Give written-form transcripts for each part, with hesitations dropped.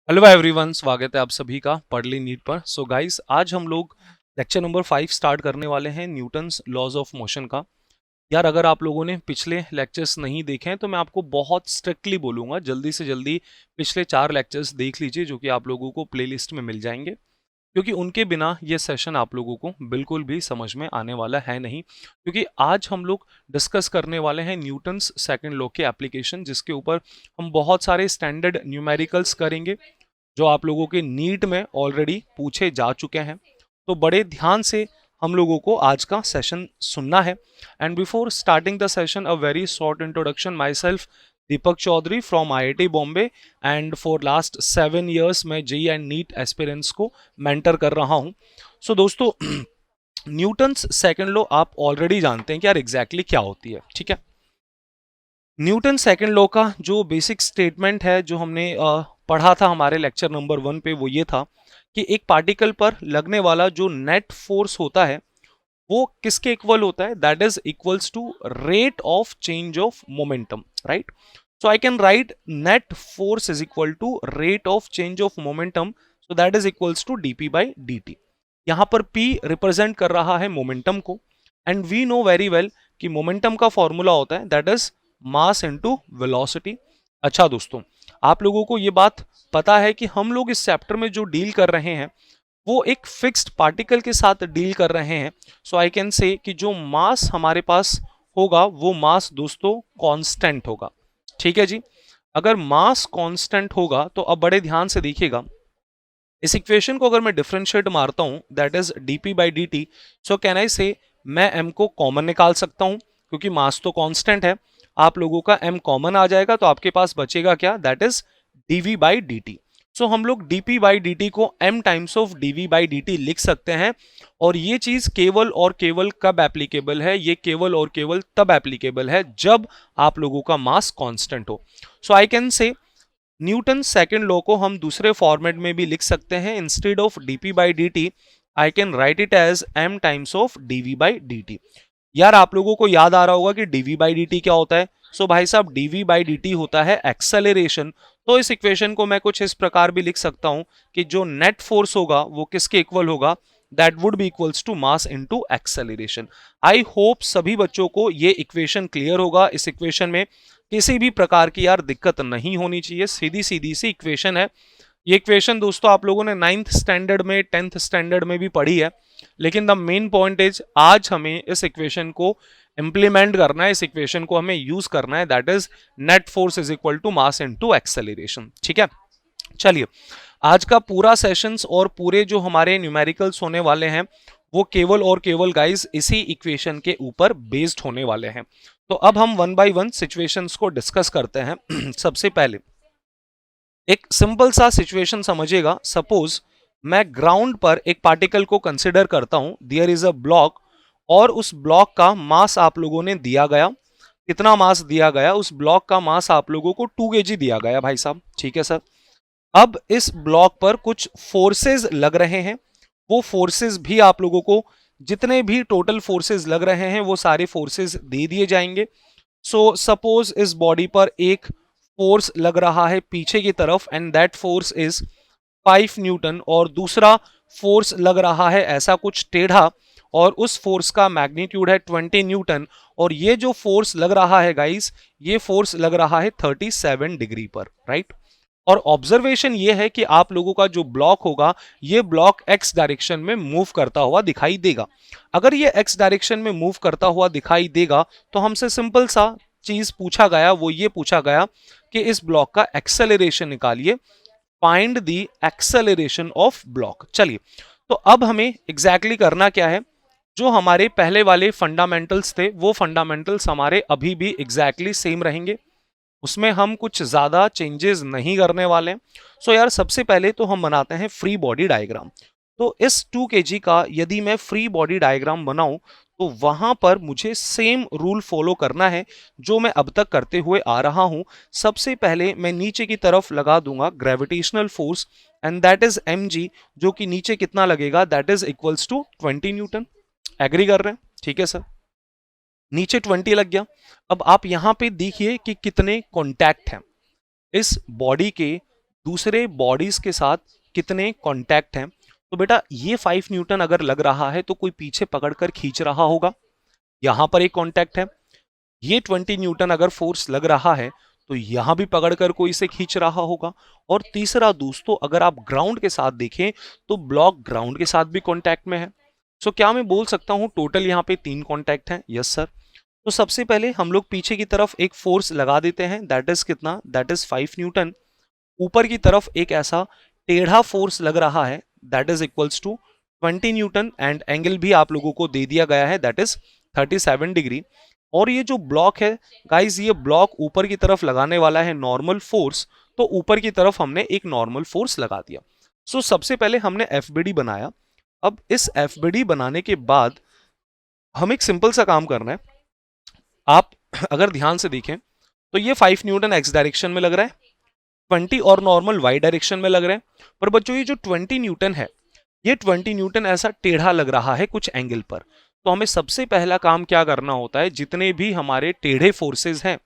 Hello everyone, स्वागत है आप सभी का पढ़ली नीट पर। सो गाइस, आज हम लोग लेक्चर नंबर 5 स्टार्ट करने वाले हैं न्यूटन्स लॉज ऑफ मोशन का। यार, अगर आप लोगों ने पिछले लेक्चर्स नहीं देखे हैं तो मैं आपको बहुत स्ट्रिक्टली बोलूँगा जल्दी से जल्दी पिछले 4 लेक्चर्स देख लीजिए, जो कि आप लोगों को प्लेलिस्ट में मिल जाएंगे, क्योंकि उनके बिना ये सेशन आप लोगों को बिल्कुल भी समझ में आने वाला है नहीं। क्योंकि आज हम लोग डिस्कस करने वाले हैं न्यूटन्स सेकंड लॉ के एप्लीकेशन, जिसके ऊपर हम बहुत सारे स्टैंडर्ड न्यूमेरिकल्स करेंगे जो आप लोगों के नीट में ऑलरेडी पूछे जा चुके हैं। तो बड़े ध्यान से हम लोगों को आज का सेशन सुनना है। And before starting the session, a very short introduction. Myself Deepak Chaudhary from IIT Bombay, and for last 7 years मैं जेई एंड नीट एस्पिरेंट्स को मेंटर कर रहा हूँ। सो दोस्तों, न्यूटन्स सेकंड लॉ आप ऑलरेडी जानते हैं कि यार एग्जैक्टली क्या होती है, ठीक है। न्यूटन सेकंड लॉ का जो बेसिक स्टेटमेंट है, जो हमने पढ़ा था हमारे लेक्चर नंबर 1 पे, वो ये था कि एक पार्टिकल पर लगने वाला जो नेट फोर्स होता है वो किसके इक्वल होता है, that is equals to rate of change of momentum, right. So I can write net force is equal to rate of change of momentum, so that is equals to dp by dt। यहां पर p represent कर रहा है momentum को, and we know very well कि momentum का formula होता है that is mass into velocity. अच्छा दोस्तों, आप लोगों को ये बात पता है कि हम लोग इस चैप्टर में जो डील कर रहे हैं वो एक फिक्स्ड पार्टिकल के साथ डील कर रहे हैं। सो आई कैन से कि जो मास हमारे पास होगा वो मास दोस्तों कांस्टेंट होगा, ठीक है जी। अगर मास कांस्टेंट होगा तो अब बड़े ध्यान से देखिएगा, इस इक्वेशन को अगर मैं डिफरेंशिएट मारता हूं that is dp by dt, so can आई से मैं m को कॉमन निकाल सकता हूं क्योंकि मास तो कांस्टेंट है। आप लोगों का m कॉमन आ जाएगा तो आपके पास बचेगा क्या, that is dv by dt। सो हम लोग dp बाई dt को m times of dv by dt लिख सकते हैं। और ये चीज केवल और केवल कब एप्लीकेबल है, ये केवल और केवल तब एप्लीकेबल है जब आप लोगों का मास कांस्टेंट हो। So I can say Newton second law को हम दूसरे फॉर्मेट में भी लिख सकते हैं। Instead of dp by dt I can write it as m times of dv by dt। यार, आप लोगों को याद आ रहा होगा कि dv बाई dt क्या होता है। सो भाई साहब, dv बाई dt होता है एक्सेलरेशन। तो इस इक्वेशन को मैं कुछ इस प्रकार भी लिख सकता हूं कि जो नेट फोर्स होगा वो किसके इक्वल होगा, that would be equals to mass into acceleration. I hope सभी बच्चों को ये इक्वेशन क्लियर होगा। इस इक्वेशन में किसी भी प्रकार की यार दिक्कत नहीं होनी चाहिए, सीधी सीधी सी इक्वेशन है। ये इक्वेशन दोस्तों आप लोगों ने 9th स्टैंडर्ड में, 10th स्टैंडर्ड में भी पढ़ी है, लेकिन द मेन पॉइंट इज आज हमें इस इक्वेशन को इंप्लीमेंट करना है, इस इक्वेशन को हमें यूज करना है, that is net force is equal to mass into acceleration, ठीक है। चलिए, आज का पूरा सेशंस और पूरे जो हमारे न्यूमेरिकल्स होने वाले हैं वो केवल और केवल गाइस इसी इक्वेशन के ऊपर बेस्ड होने वाले हैं। तो अब हम वन बाय वन सिचुएशंस को डिस्कस करते हैं। सबसे पहले एक सिंपल सा सिचुएशन समझिएगा। सपोज मैं ग्राउंड पर एक पार्टिकल को कंसिडर करता हूं, देयर इज अ ब्लॉक, और उस ब्लॉक का मास आप लोगों ने दिया गया। कितना मास दिया गया, उस ब्लॉक का मास आप लोगों को 2 kg दिया गया भाई साहब, ठीक है सर। अब इस ब्लॉक पर कुछ फोर्सेस लग रहे हैं, वो फोर्सेस भी आप लोगों को, जितने भी टोटल फोर्सेस लग रहे हैं वो सारे फोर्सेस दे दिए जाएंगे। सो सपोज इस बॉडी पर एक फोर्स लग रहा है पीछे की तरफ, and that force is 5 Newton, और दूसरा फोर्स लग रहा है ऐसा कुछ टेढ़ा, और उस फोर्स का मैग्नीट्यूड है 20 न्यूटन। और ये जो फोर्स लग रहा है गाइस, ये फोर्स लग रहा है 37 डिग्री पर, राइट। और ऑब्जर्वेशन ये है कि आप लोगों का जो ब्लॉक होगा ये ब्लॉक एक्स डायरेक्शन में मूव करता हुआ दिखाई देगा। अगर ये एक्स डायरेक्शन में मूव करता हुआ दिखाई देगा तो हमसे सिंपल सा चीज पूछा गया, वो ये पूछा गया कि इस ब्लॉक का एक्सेलरेशन निकालिए, find the acceleration of block. चलिए, तो अब हमें एग्जैक्टली करना क्या है, जो हमारे पहले वाले फंडामेंटल्स थे वो फंडामेंटल्स हमारे अभी भी एग्जैक्टली सेम रहेंगे, उसमें हम कुछ ज्यादा चेंजेस नहीं करने वाले। सो यार, सबसे पहले तो हम बनाते हैं फ्री बॉडी डायग्राम। तो इस 2 kg का यदि मैं फ्री बॉडी डायग्राम बनाऊं तो वहां पर मुझे सेम रूल फॉलो करना है जो मैं अब तक करते हुए आ रहा हूं। सबसे पहले मैं नीचे की तरफ लगा दूंगा gravitational force, and that is mg, जो कि नीचे कितना लगेगा, that is equals to 20 newton. Agree कर रहे हैं, ठीक है सर। नीचे 20 लग गया। अब आप यहां पे देखिए कि कितने कॉन्टैक्ट हैं इस बॉडी के दूसरे बॉडीज के साथ कितने कांटेक्ट हैं। तो बेटा ये 5 न्यूटन अगर लग रहा है तो कोई पीछे पकड़कर खींच रहा होगा, यहां पर एक कांटेक्ट है। ये 20 न्यूटन अगर फोर्स लग रहा है तो यहां भी पकड़कर कोई इसे खींच रहा होगा। और तीसरा दोस्तों, अगर आप ग्राउंड के साथ देखें तो ब्लॉक ग्राउंड के साथ भी कांटेक्ट में है। सो क्या मैं बोल सकता हूं टोटल यहां पे 3 कांटेक्ट हैं? Yes sir. तो सबसे पहले हम लोग पीछे की तरफ एक फोर्स लगा देते हैं, दैट इज कितना, दैट इज 5 न्यूटन। ऊपर की तरफ एक ऐसा टेढ़ा फोर्स लग रहा है, that is equals to 20 newton, and angle भी आप लोगों को दे दिया गया है, दैट इज 37 डिग्री। और ये जो ब्लॉक है गाइस, ये ब्लॉक ऊपर की तरफ लगाने वाला है नॉर्मल फोर्स, तो ऊपर की तरफ हमने एक नॉर्मल फोर्स लगा दिया। सो सबसे पहले हमने एफबीडी बनाया। अब इस एफबीडी बनाने के बाद हम एक सिंपल सा काम करना है। आप अगर ध्यान से देखें तो ये 5 न्यूटन एक्स डायरेक्शन में लग रहा है, 20 और नॉर्मल वाई डायरेक्शन में लग रहे हैं। पर बच्चों ये जो 20 न्यूटन है, ये 20 न्यूटन ऐसा टेढ़ा लग रहा है कुछ एंगल पर। तो हमें सबसे पहला काम क्या करना होता है, जितने भी हमारे टेढ़े फोर्सेस हैं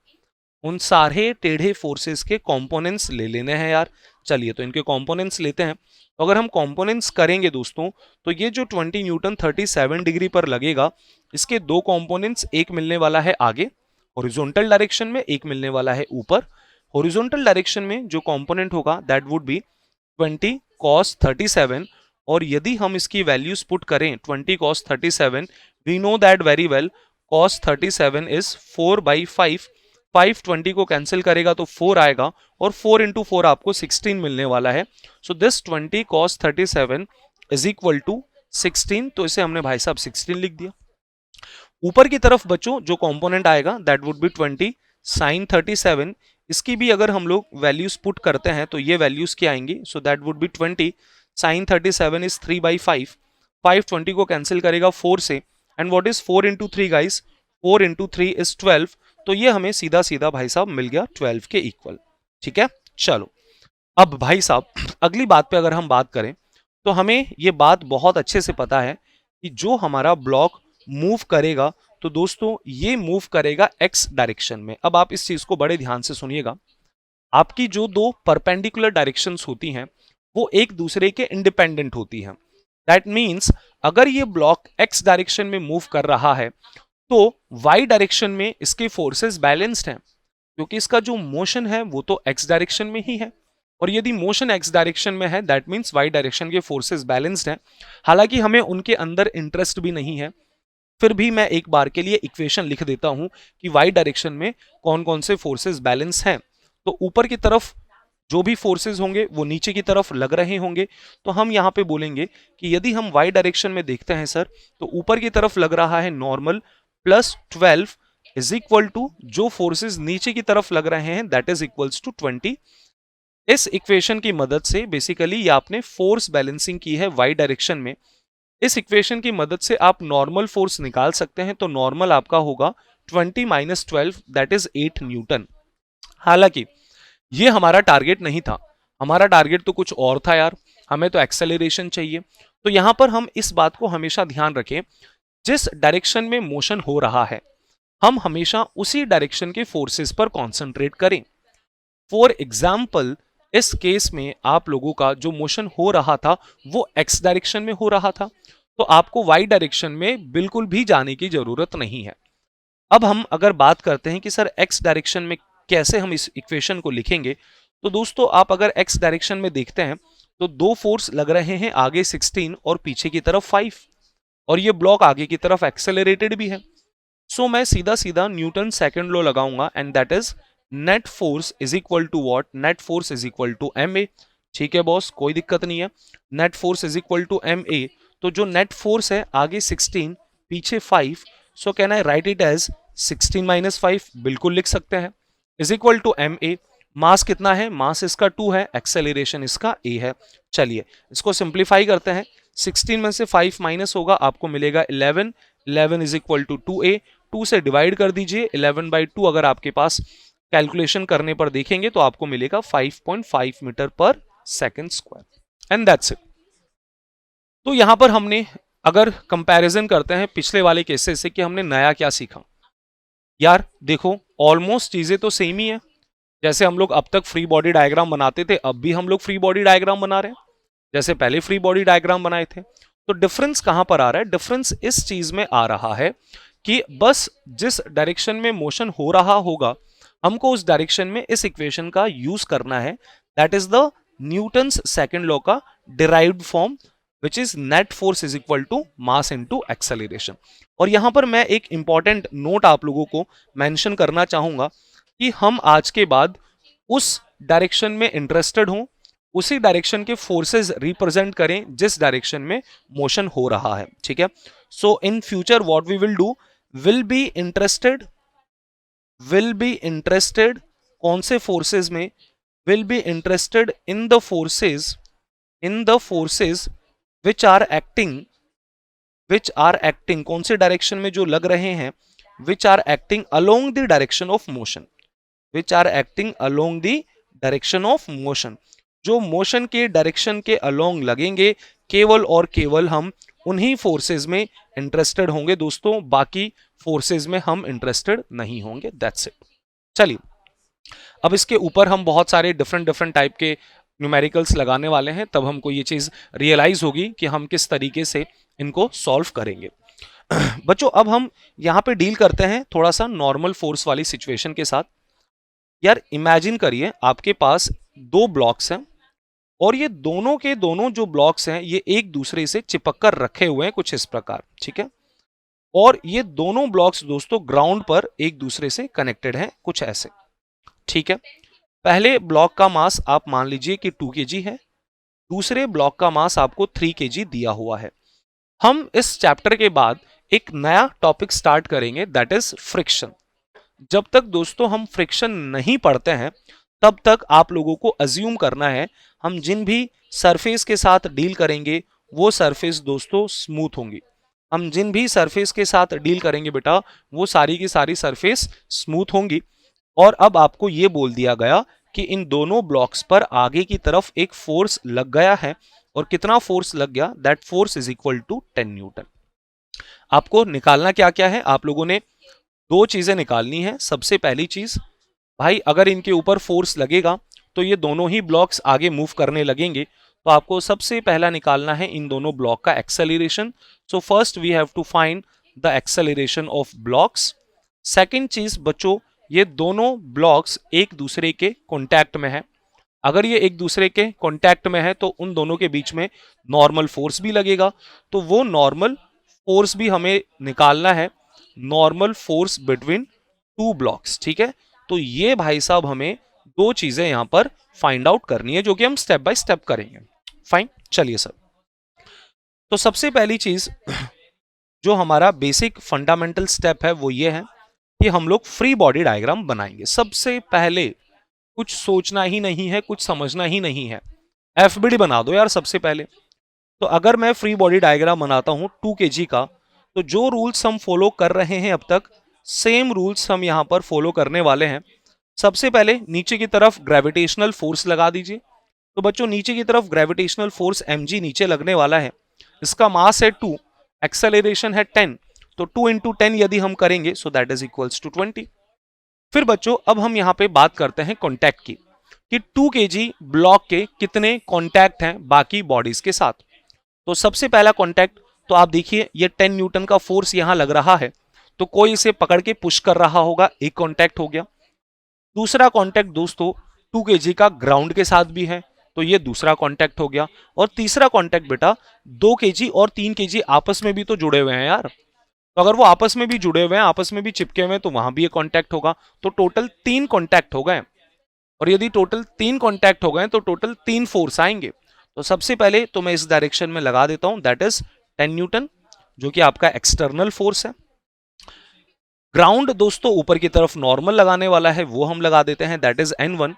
उन सारे टेढ़े फोर्सेस के कंपोनेंट्स ले लेने हैं यार। चलिए तो इनके कंपोनेंट्स लेते हैं। तो अगर हम कंपोनेंट्स करेंगे दोस्तों, तो ये जो 20 न्यूटन 37 डिग्री पर लगेगा, इसके दो कंपोनेंट्स, एक मिलने वाला है आगे हॉरिजॉन्टल डायरेक्शन में, एक मिलने वाला है ऊपर। हॉरिजॉन्टल डायरेक्शन में जो कंपोनेंट होगा दैट वुड बी 20 cos 37, और यदि हम इसकी वैल्यूज पुट करें 20 cos 37, we know that very well cos 37 is 4/5। 5 20 को कैंसिल करेगा तो 4 आएगा, और 4 इंटू 4 आपको 16 मिलने वाला है। So this 20 cos 37 is equal to 16। तो इसे हमने भाई साहब 16 लिख दिया। ऊपर की तरफ बच्चों जो कंपोनेंट आएगा दैट वुड बी 20 sin 37। इसकी भी अगर हम लोग वैल्यूज पुट करते हैं तो ये वैल्यूज क्या आएंगी, so that would B 20 sin 37 is 3/5। 5 20 को कैंसिल करेगा 4 से, and what is 4 into 3 guys, 4 into 3 is 12। तो ये हमें सीधा सीधा भाई साहब मिल गया 12 के इक्वल। ठीक है, चलो अब भाई साहब अगली बात पे अगर हम बात करें तो हमें ये बात बहुत अच्छे से पता है कि जो हमारा ब्लॉक मूव करेगा तो दोस्तों ये मूव करेगा एक्स डायरेक्शन में। अब आप इस चीज को बड़े ध्यान से सुनिएगा। आपकी जो दो परपेंडिकुलर डायरेक्शंस होती हैं वो एक दूसरे के इंडिपेंडेंट होती हैं। दैट मीन्स अगर ये ब्लॉक एक्स डायरेक्शन में मूव कर रहा है तो वाई डायरेक्शन में इसके फोर्सेस बैलेंस्ड हैं, क्योंकि इसका जो मोशन है वो तो एक्स डायरेक्शन में ही है। और यदि मोशन एक्स डायरेक्शन में है दैट मीन्स वाई डायरेक्शन के फोर्सेस बैलेंस्ड हैं। हालांकि हमें उनके अंदर इंटरेस्ट भी नहीं है, फिर भी मैं एक बार के लिए इक्वेशन लिख देता हूं कि वाई डायरेक्शन में कौन कौन से फोर्सेस बैलेंस हैं। तो ऊपर की तरफ जो भी फोर्सेस होंगे वो नीचे की तरफ लग रहे होंगे। तो हम यहां पे बोलेंगे कि यदि हम वाई डायरेक्शन में देखते हैं सर, तो ऊपर की तरफ लग रहा है normal plus 12 is equal to जो फोर्सेस नीचे की तरफ लग रहे हैं दैट इज इक्वल्स टू 20। इस इक्वेशन की मदद से बेसिकली ये आपने फोर्स बैलेंसिंग की है वाई डायरेक्शन में। इस इक्वेशन की मदद से आप नॉर्मल फोर्स निकाल सकते हैं। तो नॉर्मल आपका होगा 20 माइनस 12 दैट इज 8 न्यूटन। हालांकि ये हमारा टारगेट नहीं था, हमारा टारगेट तो कुछ और था यार, हमें तो एक्सेलरेशन चाहिए। तो यहां पर हम इस बात को हमेशा ध्यान रखें, जिस डायरेक्शन में मोशन हो रहा है हम हमेशा उसी डायरेक्शन के फोर्सेस पर कॉन्सेंट्रेट करें। फॉर एग्जाम्पल इस केस में आप लोगों का जो मोशन हो रहा था वो एक्स डायरेक्शन में हो रहा था, तो आपको वाई डायरेक्शन में बिल्कुल भी जाने की जरूरत नहीं है। अब हम अगर बात करते हैं कि सर एक्स डायरेक्शन में कैसे हम इस इक्वेशन को लिखेंगे, तो दोस्तों आप अगर एक्स डायरेक्शन में देखते हैं तो दो फोर्स लग रहे हैं, आगे 16 और पीछे की तरफ 5, और ये ब्लॉक आगे की तरफ एक्सेलरेटेड भी है। सो मैं सीधा सीधा न्यूटन सेकंड लॉ लगाऊंगा, and that is net force is equal to what, net force is equal to M A. ठीक है बॉस, कोई दिक्कत नहीं है, net force is equal to M A. तो जो नेट फोर्स है आगे 16 पीछे 5, so can I write it as 16 minus 5, बिल्कुल लिख सकते हैं, is equal to M A. Mass कितना है, मास इसका 2 है, एक्सेलरेशन इसका a है। चलिए इसको सिंप्लीफाई करते हैं, 16 में से 5 माइनस होगा आपको मिलेगा 11, 11 इज इक्वल टू 2a, 2 से डिवाइड कर दीजिए, 11/2 अगर आपके पास कैलकुलेशन करने पर देखेंगे तो आपको मिलेगा 5.5 मीटर पर second square, and that's it. तो यहां पर हमने अगर कंपैरिजन करते हैं पिछले वाले केसेस से कि हमने नया क्या सीखा, यार देखो ऑलमोस्ट चीजें तो सेम ही है। जैसे हम लोग अब तक फ्री बॉडी डायग्राम बनाते थे, अब भी हम लोग फ्री बॉडी डायग्राम बना रहे हैं जैसे पहले फ्री बॉडी डायग्राम बनाए थे। तो डिफरेंस कहां पर आ रहा है? डिफरेंस इस चीज में आ रहा है कि बस जिस डायरेक्शन में मोशन हो रहा होगा हमको उस डायरेक्शन में इस इक्वेशन का यूज करना है, that is the Newton's second law का derived form, which is net force is equal to mass into acceleration. और यहां पर मैं एक इंपॉर्टेंट नोट आप लोगों को मेंशन करना चाहूंगा कि हम आज के बाद उस डायरेक्शन में इंटरेस्टेड हों, उसी डायरेक्शन के फोर्सेस रिप्रेजेंट करें जिस डायरेक्शन में मोशन हो रहा है, ठीक है। So in future what we will do, will be interested कौन से फोर्सेस में? Will be interested in the forces which are acting कौन से डायरेक्शन में जो लग रहे हैं, which are acting along the direction of motion, जो मोशन के डायरेक्शन के अलोंग लगेंगे, केवल और केवल हम उन्हीं फोर्सेस में इंटरेस्टेड होंगे दोस्तों, बाकी फोर्सेस में हम इंटरेस्टेड नहीं होंगे, दैट्स इट। चलिए अब इसके ऊपर हम बहुत सारे डिफरेंट टाइप के न्यूमेरिकल्स लगाने वाले हैं, तब हमको ये चीज रियलाइज होगी कि हम किस तरीके से इनको सॉल्व करेंगे। बच्चों अब हम यहां पे डील करते हैं थोड़ा सा नॉर्मल फोर्स वाली सिचुएशन के साथ। यार इमेजिन करिए आपके पास दो ब्लॉक्स हैं और ये दोनों के दोनों जो ब्लॉक्स हैं ये एक दूसरे से चिपक कर रखे हुए हैं कुछ इस प्रकार, ठीक है। और ये दोनों ब्लॉक्स दोस्तों ग्राउंड पर एक दूसरे से कनेक्टेड हैं कुछ ऐसे, ठीक है। पहले ब्लॉक का मास आप मान लीजिए कि 2 kg है, दूसरे ब्लॉक का मास आपको 3 kg दिया हुआ है। हम इस चैप्टर के बाद एक नया टॉपिक स्टार्ट करेंगे, दैट इज फ्रिक्शन। जब तक दोस्तों हम फ्रिक्शन नहीं पढ़ते हैं तब तक आप लोगों को अज्यूम करना है हम जिन भी सरफेस के साथ डील करेंगे वो सरफेस दोस्तों स्मूथ होंगी। हम जिन भी सरफेस के साथ डील करेंगे बेटा वो सारी की सारी सरफेस स्मूथ होंगी। और अब आपको ये बोल दिया गया कि इन दोनों ब्लॉक्स पर आगे की तरफ एक फोर्स लग गया है, और कितना फोर्स लग गया? That force is equal to 10 newton. आपको निकालना क्या क्या है? आप लोगों ने दो चीजें निकालनी है। सबसे पहली चीज भाई अगर इनके ऊपर फोर्स लगेगा तो ये दोनों ही ब्लॉक्स आगे मूव करने लगेंगे, तो आपको सबसे पहला निकालना है इन दोनों ब्लॉक का acceleration. So first we have to find the acceleration of blocks. Second चीज बच्चों ये दोनों ब्लॉक्स एक दूसरे के कांटेक्ट में है। अगर ये एक दूसरे के कांटेक्ट में है तो उन दोनों के बीच में नॉर्मल फोर्स भी लगेगा, तो वो नॉर्मल फोर्स भी हमें निकालना है, normal force between two blocks, ठीक है। तो ये भाई साहब हमें दो चीजें यहां पर फाइंड आउट करनी है जो कि हम स्टेप बाय स्टेप करेंगे। फाइन, चलिए सर। तो सबसे पहली चीज जो हमारा बेसिक फंडामेंटल स्टेप है वो ये है कि हम लोग फ्री बॉडी डायग्राम बनाएंगे। सबसे पहले कुछ सोचना ही नहीं है, कुछ समझना ही नहीं है, एफबीडी बना दो यार सबसे पहले। तो अगर मैं फ्री बॉडी डायग्राम बनाता हूं 2 kg का, तो जो रूल्स हम फॉलो कर रहे हैं अब तक सेम रूल्स हम यहां पर फॉलो करने वाले हैं। सबसे पहले नीचे की तरफ ग्रेविटेशनल फोर्स लगा दीजिए। तो बच्चों नीचे की तरफ ग्रेविटेशनल फोर्स mg नीचे लगने वाला है, इसका मास है 2, एक्सेलरेशन है 10, तो 2 × 10 यदि हम करेंगे so that is equals to 20। फिर बच्चों अब हम यहां पे बात करते हैं कॉन्टैक्ट की कि 2 kg ब्लॉक के कितने कॉन्टैक्ट हैं बाकी बॉडीज के साथ। तो सबसे पहला कॉन्टैक्ट तो आप देखिए ये 10 न्यूटन का फोर्स यहां लग रहा है, तो कोई इसे पकड़ के पुश कर रहा होगा, एक कॉन्टैक्ट हो गया। दूसरा कॉन्टैक्ट दोस्तों 2 kg का ग्राउंड के साथ भी है, तो ये दूसरा कॉन्टैक्ट हो गया। और तीसरा कॉन्टैक्ट बेटा 2 kg और 3 kg आपस में भी तो जुड़े हुए हैं यार, तो अगर वो आपस में भी जुड़े हुए हैं, आपस में भी चिपके हुए हैं, तो वहां भी एक कॉन्टैक्ट होगा। तो टोटल 3 कॉन्टैक्ट हो गए, और यदि टोटल 3 कॉन्टैक्ट हो गए तो टोटल 3 फोर्स आएंगे। तो सबसे पहले तो मैं इस डायरेक्शन में लगा देता हूं, दैट इज 10 न्यूटन जो कि आपका एक्सटर्नल फोर्स है। ग्राउंड दोस्तों ऊपर की तरफ नॉर्मल लगाने वाला है, वो हम लगा देते हैं, दैट इज N1।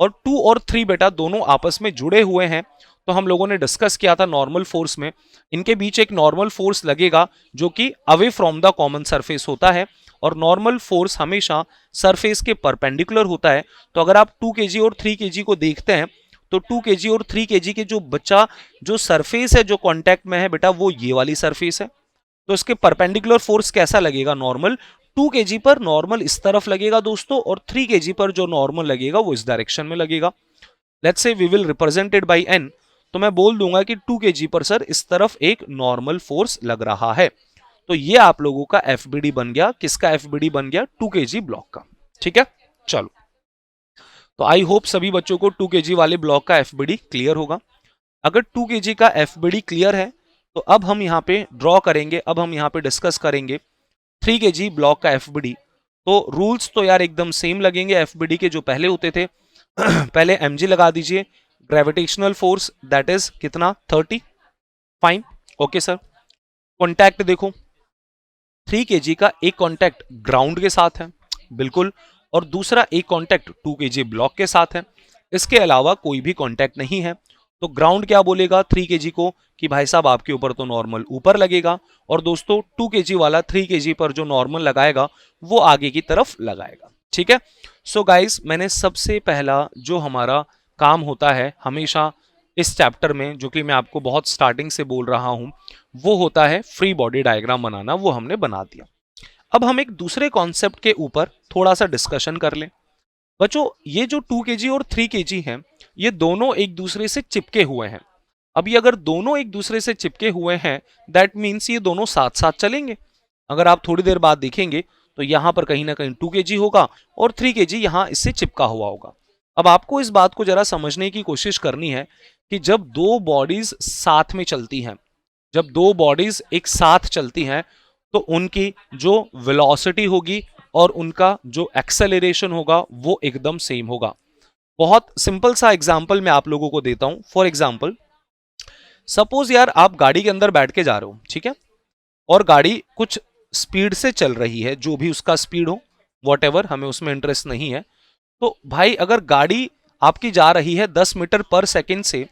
और 2 और 3 बेटा दोनों आपस में जुड़े हुए हैं, तो हम लोगों ने डिस्कस किया था नॉर्मल फोर्स में इनके बीच एक नॉर्मल फोर्स लगेगा जो कि away from the common surface होता है, और नॉर्मल फोर्स हमेशा सरफेस के परपेंडिकुलर होता है। तो अगर आप 2 kg और 3 kg को देखते हैं तो 2 kg और 3 kg के जो बच्चा जो सरफेस है जो कांटेक्ट में है बेटा वो ये वाली सरफेस है, तो इसके परपेंडिकुलर फोर्स कैसा लगेगा? नॉर्मल 2 kg पर नॉर्मल इस तरफ लगेगा दोस्तों, और 3 kg पर जो नॉर्मल लगेगा वो इस डायरेक्शन में लगेगा। Let's say we will represented by n, तो मैं बोल दूंगा कि 2 kg पर सर इस तरफ एक नॉर्मल फोर्स लग रहा है। तो ये आप लोगों का एफबीडी बन गया। किसका एफबीडी बन गया? 2 kg ब्लॉक का। ठीक है, चलो, तो आई होप सभी बच्चों को 2 kg वाले ब्लॉक का एफबीडी क्लियर होगा। अगर 2 kg का एफबीडी क्लियर है तो अब हम यहाँ पे ड्रॉ करेंगे, अब हम यहाँ पे डिस्कस करेंगे 3 kg ब्लॉक का एफबीडी। तो रूल्स तो यार एकदम सेम लगेंगे एफबीडी के जो पहले होते थे। पहले mg लगा दीजिए, ग्रेविटेशनल फोर्स दैट इज कितना 30, फाइन, ओके सर। कॉन्टैक्ट देखो, 3 kg का एक कॉन्टैक्ट ग्राउंड के साथ है, बिल्कुल, और दूसरा एक कॉन्टैक्ट 2 kg ब्लॉक के साथ है। इसके अलावा कोई भी कॉन्टैक्ट नहीं है। तो ग्राउंड क्या बोलेगा 3 kg को कि भाई साहब आपके ऊपर तो नॉर्मल ऊपर लगेगा, और दोस्तों 2 kg वाला 3 kg पर जो नॉर्मल लगाएगा वो आगे की तरफ लगाएगा। ठीक है, सो गाइस, मैंने सबसे पहला जो हमारा काम होता है हमेशा इस चैप्टर में, जो कि मैं आपको बहुत स्टार्टिंग से बोल रहा हूं, वो होता है फ्री बॉडी डायग्राम बनाना। वो हमने बना दिया। अब हम एक दूसरे कॉन्सेप्ट के ऊपर थोड़ा सा डिस्कशन कर लें। बच्चों, ये जो 2 kg और 3 kg हैं, ये दोनों एक दूसरे से चिपके हुए हैं। अब ये अगर दोनों एक दूसरे से चिपके हुए हैं, दैट मीन्स ये दोनों साथ साथ चलेंगे। अगर आप थोड़ी देर बाद देखेंगे तो यहां पर कहीं ना कहीं 2 kg होगा और 3 kg यहां इससे चिपका हुआ होगा। अब आपको इस बात को जरा समझने की कोशिश करनी है कि जब दो बॉडीज साथ में चलती हैं, जब दो बॉडीज एक साथ चलती हैं, तो उनकी जो वेलोसिटी होगी और उनका जो एक्सेलरेशन होगा वो एकदम सेम होगा। बहुत सिंपल सा एग्जांपल मैं आप लोगों को देता हूं। फॉर एग्जांपल, सपोज यार आप गाड़ी के अंदर बैठ के जा रहे हो, ठीक है, और गाड़ी कुछ स्पीड से चल रही है, जो भी उसका स्पीड हो, वॉटेवर, हमें उसमें इंटरेस्ट नहीं है। तो भाई अगर गाड़ी आपकी जा रही है 10 मीटर पर सेकंड से,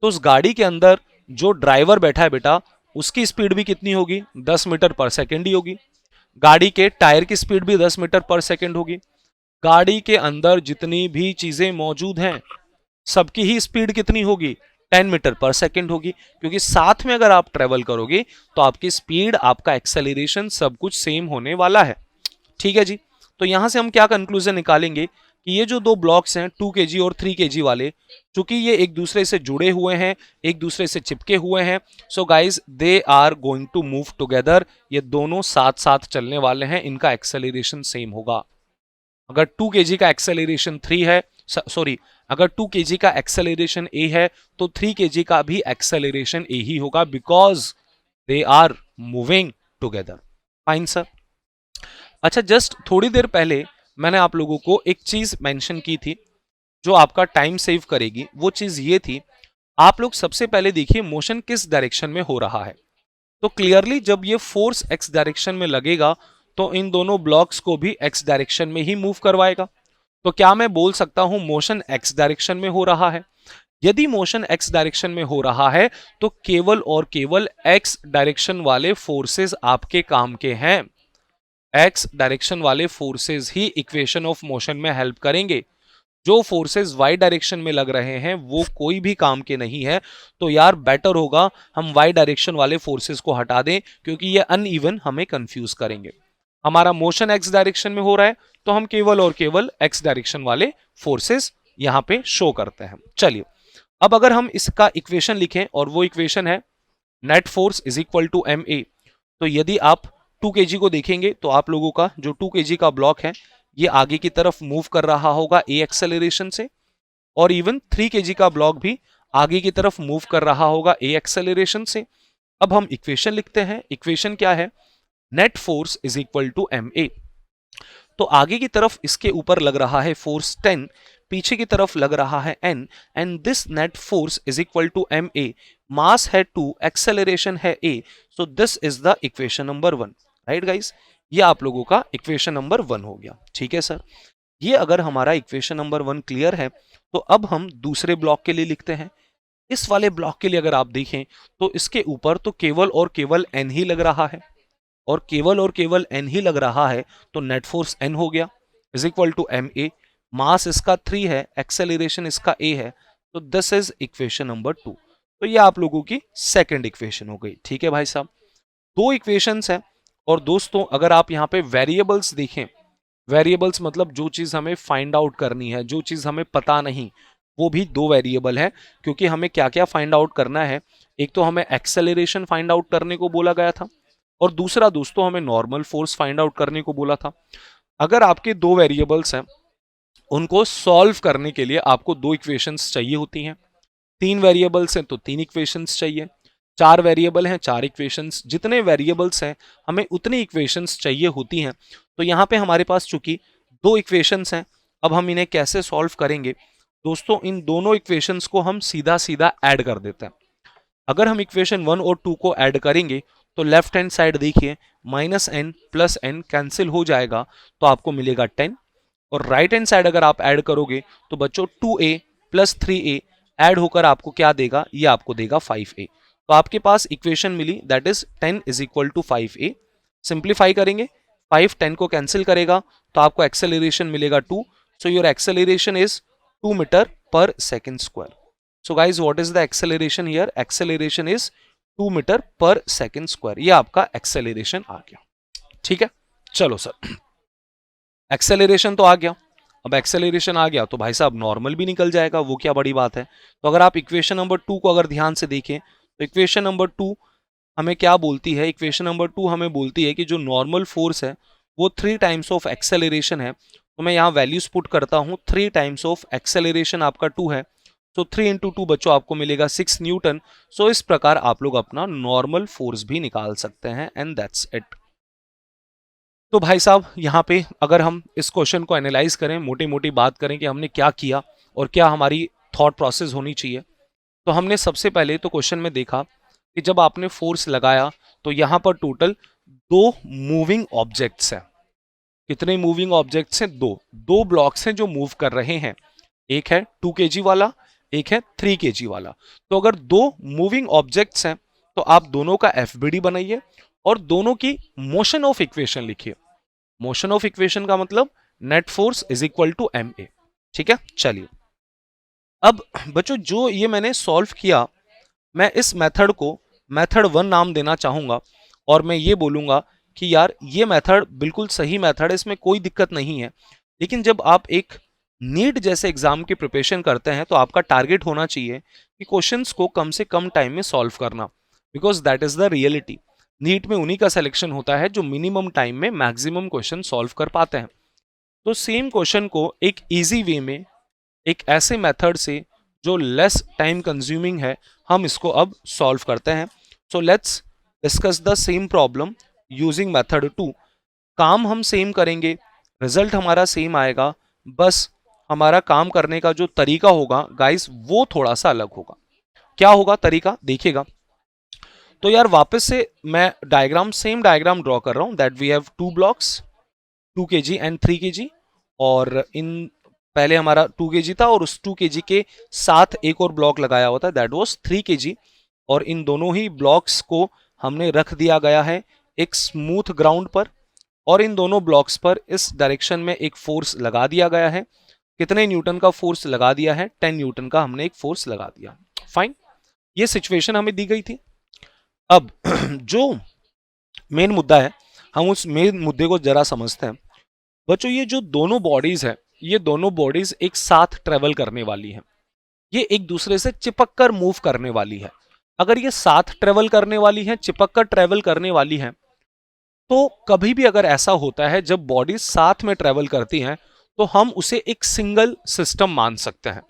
तो उस गाड़ी के अंदर जो ड्राइवर बैठा है बेटा, उसकी स्पीड भी कितनी होगी? 10 मीटर पर सेकंड ही होगी। गाड़ी के टायर की स्पीड भी 10 मीटर पर सेकंड होगी। गाड़ी के अंदर जितनी भी चीजें मौजूद हैं सबकी ही स्पीड कितनी होगी? 10 मीटर पर सेकंड होगी, क्योंकि साथ में अगर आप ट्रेवल करोगे तो आपकी स्पीड, आपका एक्सेलरेशन सब कुछ सेम होने वाला है। ठीक है जी, तो यहां से हम क्या कंक्लूजन निकालेंगे कि ये जो दो ब्लॉक्स हैं 2 kg और 3 kg वाले, चूंकि ये एक दूसरे से जुड़े हुए हैं, एक दूसरे से चिपके हुए हैं, so guys they are going to move together. ये दोनों साथ साथ चलने वाले हैं, इनका एक्सेलरेशन सेम होगा। अगर 2 kg का एक्सेलरेशन 3 है, सॉरी, अगर 2 kg का एक्सेलरेशन ए है तो 3 kg का भी एक्सेलरेशन ए ही होगा, because they are moving together. Fine sir. अच्छा, जस्ट थोड़ी देर पहले मैंने आप लोगों को एक चीज मेंशन की थी जो आपका टाइम सेव करेगी। वो चीज ये थी, आप लोग सबसे पहले देखिए मोशन किस डायरेक्शन में हो रहा है। तो क्लियरली जब ये फोर्स एक्स डायरेक्शन में लगेगा तो इन दोनों ब्लॉक्स को भी एक्स डायरेक्शन में ही मूव करवाएगा। तो क्या मैं बोल सकता हूं मोशन एक्स डायरेक्शन में हो रहा है? यदि मोशन एक्स डायरेक्शन में हो रहा है तो केवल और केवल एक्स डायरेक्शन वाले फोर्सेस आपके काम के हैं। एक्स डायरेक्शन वाले forces he equation of motion में हेल्प करेंगे। जो फोर्सेस वाई डायरेक्शन में लग रहे हैं वो कोई भी काम के नहीं है। तो यार बेटर होगा हम वाई डायरेक्शन वाले फोर्सेस को हटा दें, क्योंकि ये अनइवन हमें कंफ्यूज करेंगे। हमारा मोशन एक्स डायरेक्शन में हो रहा है तो हम केवल और केवल एक्स डायरेक्शन वाले फोर्सेस यहां पे शो करते हैं। चलिए, अब अगर हम इसका इक्वेशन लिखें, और वो इक्वेशन है net force is equal to M A. तो यदि आप 2 kg को देखेंगे तो आप लोगों का जो 2 kg का ब्लॉक है ये आगे की तरफ मूव कर रहा होगा ए एक्सेलरेशन से, और इवन 3 kg का ब्लॉक भी आगे की तरफ मूव कर रहा होगा ए एक्सेलरेशन से। अब हम इक्वेशन लिखते हैं। इक्वेशन क्या है? Net force is equal to M A. तो आगे की तरफ इसके ऊपर लग रहा है फोर्स 10, पीछे की तरफ लग रहा है n, and this net force is equal to M A. Mass है 2, एक्सेलरेशन है a, so this is the equation number 1। Right guys, ये आप लोगों का इक्वेशन नंबर 1 हो गया। ठीक है सर, ये अगर हमारा इक्वेशन नंबर 1 क्लियर है तो अब हम दूसरे ब्लॉक के लिए लिखते हैं। इस वाले ब्लॉक के लिए अगर आप देखें तो इसके ऊपर तो केवल और केवल n ही लग रहा है, और केवल n ही लग रहा है, तो नेट फोर्स n हो गया is equal to M A. Mass इसका 3 है, एक्सेलरेशन इसका a है, तो दिस इज इक्वेशन नंबर 2। तो ये आप लोगों की सेकंड इक्वेशन हो गई। ठीक है भाई साहब, दो इक्वेशंस है। और दोस्तों अगर आप यहाँ पे वेरिएबल्स देखें, वेरिएबल्स मतलब जो चीज हमें फाइंड आउट करनी है, जो चीज हमें पता नहीं, वो भी दो वेरिएबल है, क्योंकि हमें क्या क्या फाइंड आउट करना है। एक तो हमें एक्सेलरेशन फाइंड आउट करने को बोला गया था, और दूसरा दोस्तों हमें नॉर्मल फोर्स फाइंड आउट करने को बोला था। अगर आपके दो वेरिएबल्स हैं, उनको सॉल्व करने के लिए आपको दो इक्वेशंस चाहिए होती हैं। तीन वेरिएबल्स हैं तो तीन इक्वेशंस चाहिए, चार वेरिएबल हैं चार इक्वेशंस, जितने वेरिएबल्स हैं हमें उतनी इक्वेशंस चाहिए होती हैं। तो यहाँ पे हमारे पास चूंकि दो इक्वेशंस हैं, अब हम इन्हें कैसे सॉल्व करेंगे दोस्तों, इन दोनों इक्वेशंस को हम सीधा सीधा ऐड कर देते हैं। अगर हम इक्वेशन 1 और 2 को ऐड करेंगे तो लेफ्ट हैंड साइड देखिए, -n प्लस n कैंसिल हो जाएगा तो आपको मिलेगा 10, और राइट हैंड साइड अगर आप ऐड करोगे तो बच्चों 2a प्लस 3a ऐड होकर आपको क्या देगा, ये आपको देगा 5a। तो आपके पास इक्वेशन मिली that is 10 is equal to 5a। Simplify करेंगे, 5 10 को कैंसिल करेगा तो आपको एक्सेलरेशन मिलेगा 2। So your acceleration is 2 metre per second square. So guys what is the acceleration here, acceleration is 2 metre per second square. ये आपका acceleration आ गया। ठीक है, चलो सर एक्सेलरेशन तो आ गया। अब एक्सेलरेशन आ गया तो भाई साहब नॉर्मल भी निकल जाएगा, वो क्या बड़ी बात है। तो अगर आप इक्वेशन नंबर 2 को अगर ध्यान से देखें तो इक्वेशन नंबर 2 हमें क्या बोलती है, इक्वेशन नंबर 2 हमें बोलती है कि जो नॉर्मल फोर्स है वो 3 टाइम्स ऑफ एक्सेलरेशन है। तो मैं यहाँ वैल्यूज पुट करता हूँ, 3 टाइम्स ऑफ एक्सेलरेशन आपका 2 है, तो 3 इंटू 2 बच्चों आपको मिलेगा 6 न्यूटन। सो इस प्रकार आप लोग अपना नॉर्मल फोर्स भी निकाल सकते हैं, एंड दैट्स इट। तो भाई साहब यहाँ पे अगर हम इस क्वेश्चन को एनालाइज करें, मोटी मोटी बात करें कि हमने क्या किया और क्या हमारी थॉट प्रोसेस होनी चाहिए, तो हमने सबसे पहले तो क्वेश्चन में देखा कि जब आपने फोर्स लगाया तो यहाँ पर टोटल दो मूविंग ऑब्जेक्ट्स हैं। कितने मूविंग ऑब्जेक्ट्स हैं, दो दो ब्लॉक्स हैं जो मूव कर रहे हैं। एक है 2 kg वाला, एक है 3 kg वाला। तो अगर दो मूविंग ऑब्जेक्ट्स हैं तो आप दोनों का एफबीडी बनाइए और दोनों की मोशन ऑफ इक्वेशन लिखिए। मोशन ऑफ इक्वेशन का मतलब net force is equal to ma। ठीक है, चलिए अब बच्चों जो ये मैंने सॉल्व किया, मैं इस मेथड को मेथड 1 नाम देना चाहूंगा, और मैं ये बोलूंगा कि यार ये मेथड बिल्कुल सही मेथड है, इसमें कोई दिक्कत नहीं है। लेकिन जब आप एक नीट जैसे एग्जाम की प्रिपरेशन करते हैं तो आपका टारगेट होना चाहिए कि क्वेश्चंस को कम से कम टाइम में सॉल्व करना, because that is the reality. NEET में उन्हीं का सिलेक्शन होता है जो मिनिमम टाइम में मैक्सिमम क्वेश्चन सॉल्व कर पाते हैं। तो सेम क्वेश्चन को एक इजी वे में, एक ऐसे मेथड से जो लेस टाइम कंज्यूमिंग है, हम इसको अब सॉल्व करते हैं। So let's discuss the same problem using method 2। काम हम सेम करेंगे, रिजल्ट हमारा सेम आएगा, बस हमारा काम करने का जो तरीका होगा गाइस वो थोड़ा सा अलग होगा। क्या होगा तरीका, देखिएगा। तो यार वापस से मैं डायग्राम, सेम डायग्राम ड्रॉ कर रहा हूं that we have two blocks 2 kg and 3 kg, और इन पहले हमारा 2 kg था और उस 2 kg के साथ एक और ब्लॉक लगाया हुआ था दैट वाज 3 kg, और इन दोनों ही ब्लॉक्स को हमने रख दिया गया है एक स्मूथ ग्राउंड पर, और इन दोनों ब्लॉक्स पर इस डायरेक्शन में एक फोर्स लगा दिया गया है। कितने न्यूटन का फोर्स लगा दिया है, 10 न्यूटन का हमने एक फोर्स लगा दिया। फाइन, ये सिचुएशन हमें दी गई थी। अब जो मेन मुद्दा है हम उस मेन मुद्दे को जरा समझते हैं। बच्चों ये जो दोनों बॉडीज है, ये दोनों बॉडीज एक साथ ट्रेवल करने वाली है, ये एक दूसरे से चिपक कर मूव करने वाली है। अगर ये साथ ट्रेवल करने वाली है, चिपक कर ट्रेवल करने वाली है, तो कभी भी अगर ऐसा होता है जब बॉडीज साथ में ट्रेवल करती हैं तो हम उसे एक सिंगल सिस्टम मान सकते हैं।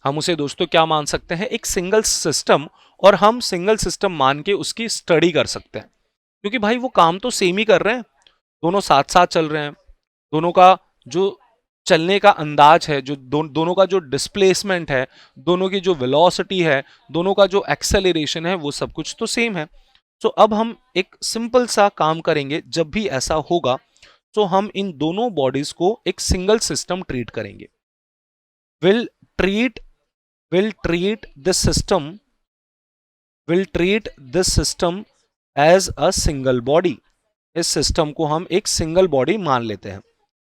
हम उसे दोस्तों क्या मान सकते हैं, एक सिंगल सिस्टम, और हम सिंगल सिस्टम मान के उसकी स्टडी कर सकते हैं, क्योंकि भाई वो काम तो सेम ही कर रहे हैं, दोनों साथ साथ चल रहे हैं, दोनों का जो चलने का अंदाज है, जो दोनों का जो डिस्प्लेसमेंट है, दोनों की जो वेलोसिटी है, दोनों का जो एक्सेलरेशन है, वो सब कुछ तो सेम है। तो अब हम एक सिंपल सा काम करेंगे, जब भी ऐसा होगा तो हम इन दोनों बॉडीज को एक सिंगल सिस्टम ट्रीट करेंगे। Will treat this system as a single body. इस सिस्टम को हम एक सिंगल बॉडी मान लेते हैं।